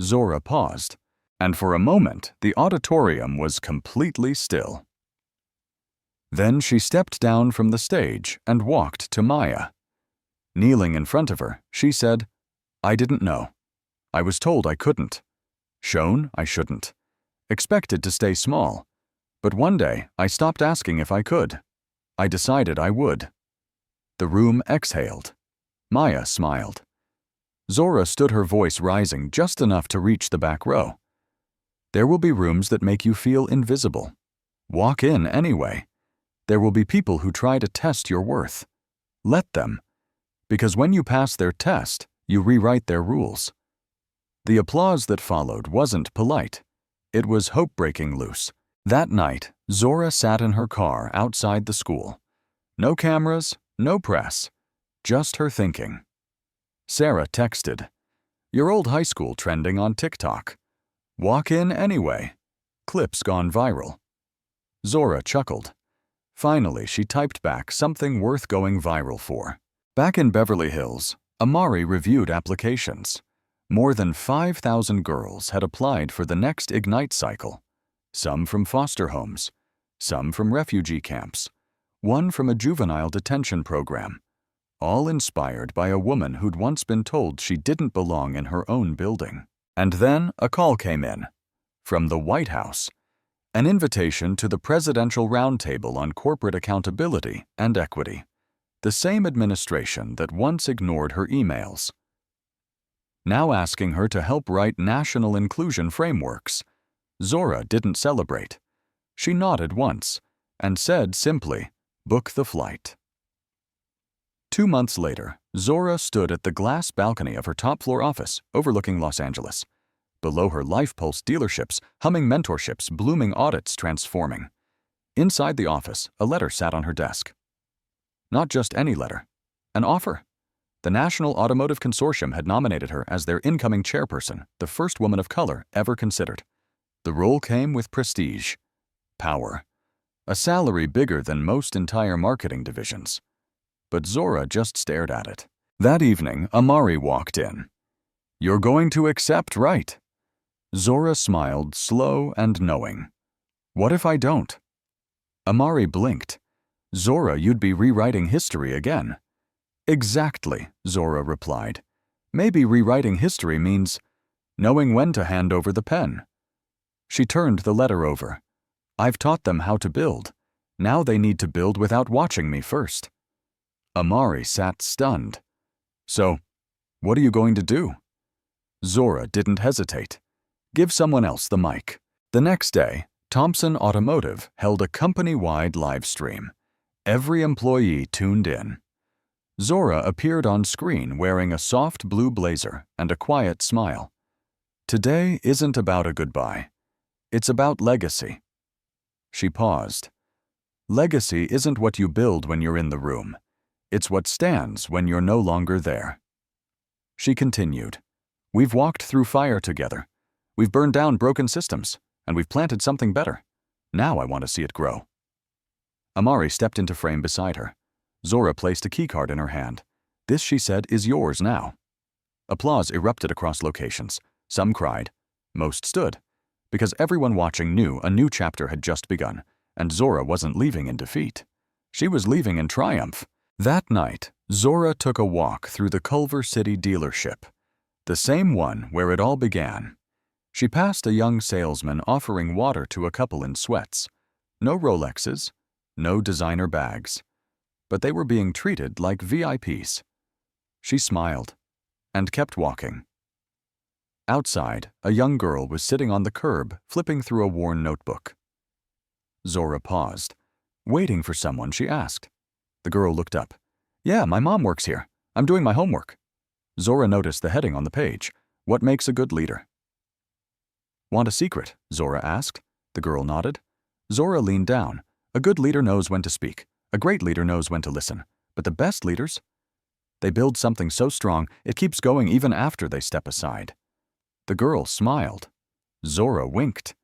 Zora paused, and for a moment the auditorium was completely still. Then she stepped down from the stage and walked to Maya. Kneeling in front of her, she said, I didn't know. I was told I couldn't. Shown I shouldn't. Expected to stay small. But one day I stopped asking if I could. I decided I would. The room exhaled. Maya smiled. Zora stood, her voice rising just enough to reach the back row. There will be rooms that make you feel invisible. Walk in anyway. There will be people who try to test your worth. Let them. Because when you pass their test, you rewrite their rules. The applause that followed wasn't polite. It was hope-breaking loose. That night, Zora sat in her car outside the school. No cameras, no press, just her thinking. Sarah texted, your old high school trending on TikTok. Walk in anyway. Clips gone viral. Zora chuckled. Finally, she typed back something worth going viral for. Back in Beverly Hills, Amari reviewed applications. More than 5,000 girls had applied for the next Ignite cycle. Some from foster homes, some from refugee camps, one from a juvenile detention program, all inspired by a woman who'd once been told she didn't belong in her own building. And then a call came in, from the White House, an invitation to the Presidential Roundtable on Corporate Accountability and Equity, the same administration that once ignored her emails. Now asking her to help write national inclusion frameworks. Zora didn't celebrate. She nodded once and said simply, book the flight. 2 months later, Zora stood at the glass balcony of her top-floor office overlooking Los Angeles. Below her LifePulse dealerships, humming mentorships, blooming audits transforming. Inside the office, a letter sat on her desk. Not just any letter, an offer. The National Automotive Consortium had nominated her as their incoming chairperson, the first woman of color ever considered. The role came with prestige, power, a salary bigger than most entire marketing divisions. But Zora just stared at it. That evening, Amari walked in. You're going to accept, right? Zora smiled, slow and knowing. What if I don't? Amari blinked. Zora, you'd be rewriting history again. Exactly, Zora replied. Maybe rewriting history means knowing when to hand over the pen. She turned the letter over. I've taught them how to build. Now they need to build without watching me first. Amari sat stunned. So, what are you going to do? Zora didn't hesitate. Give someone else the mic. The next day, Thompson Automotive held a company-wide live stream. Every employee tuned in. Zora appeared on screen wearing a soft blue blazer and a quiet smile. Today isn't about a goodbye. It's about legacy. She paused. Legacy isn't what you build when you're in the room. It's what stands when you're no longer there. She continued. We've walked through fire together. We've burned down broken systems, and we've planted something better. Now I want to see it grow. Amari stepped into frame beside her. Zora placed a keycard in her hand. This, she said, is yours now. Applause erupted across locations. Some cried. Most stood. Because everyone watching knew a new chapter had just begun, and Zora wasn't leaving in defeat. She was leaving in triumph. That night, Zora took a walk through the Culver City dealership, the same one where it all began. She passed a young salesman offering water to a couple in sweats. No Rolexes, no designer bags. But they were being treated like VIPs. She smiled and kept walking. Outside, a young girl was sitting on the curb, flipping through a worn notebook. Zora paused. Waiting for someone, she asked. The girl looked up. Yeah, my mom works here. I'm doing my homework. Zora noticed the heading on the page. What makes a good leader? Want a secret? Zora asked. The girl nodded. Zora leaned down. A good leader knows when to speak. A great leader knows when to listen. But the best leaders? They build something so strong, it keeps going even after they step aside. The girl smiled. Zora winked.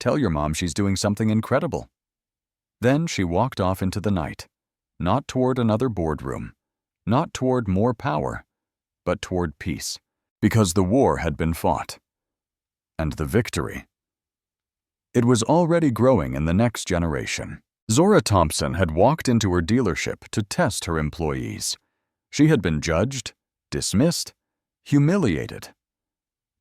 Tell your mom she's doing something incredible. Then she walked off into the night. Not toward another boardroom. Not toward more power. But toward peace. Because the war had been fought. And the victory. It was already growing in the next generation. Zora Thompson had walked into her dealership to test her employees. She had been judged, dismissed, humiliated.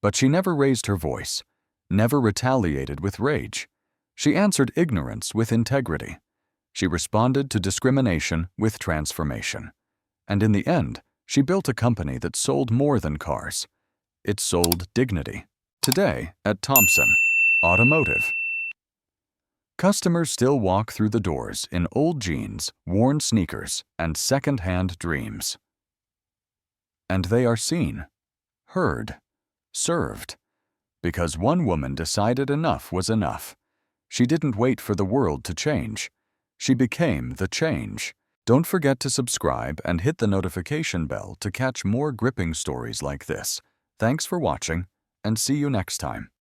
But she never raised her voice, never retaliated with rage. She answered ignorance with integrity. She responded to discrimination with transformation. And in the end, she built a company that sold more than cars. It sold dignity. Today, at Thompson, Automotive. Customers still walk through the doors in old jeans, worn sneakers, and second-hand dreams. And they are seen, heard, served. Because one woman decided enough was enough. She didn't wait for the world to change. She became the change. Don't forget to subscribe and hit the notification bell to catch more gripping stories like this. Thanks for watching, and see you next time.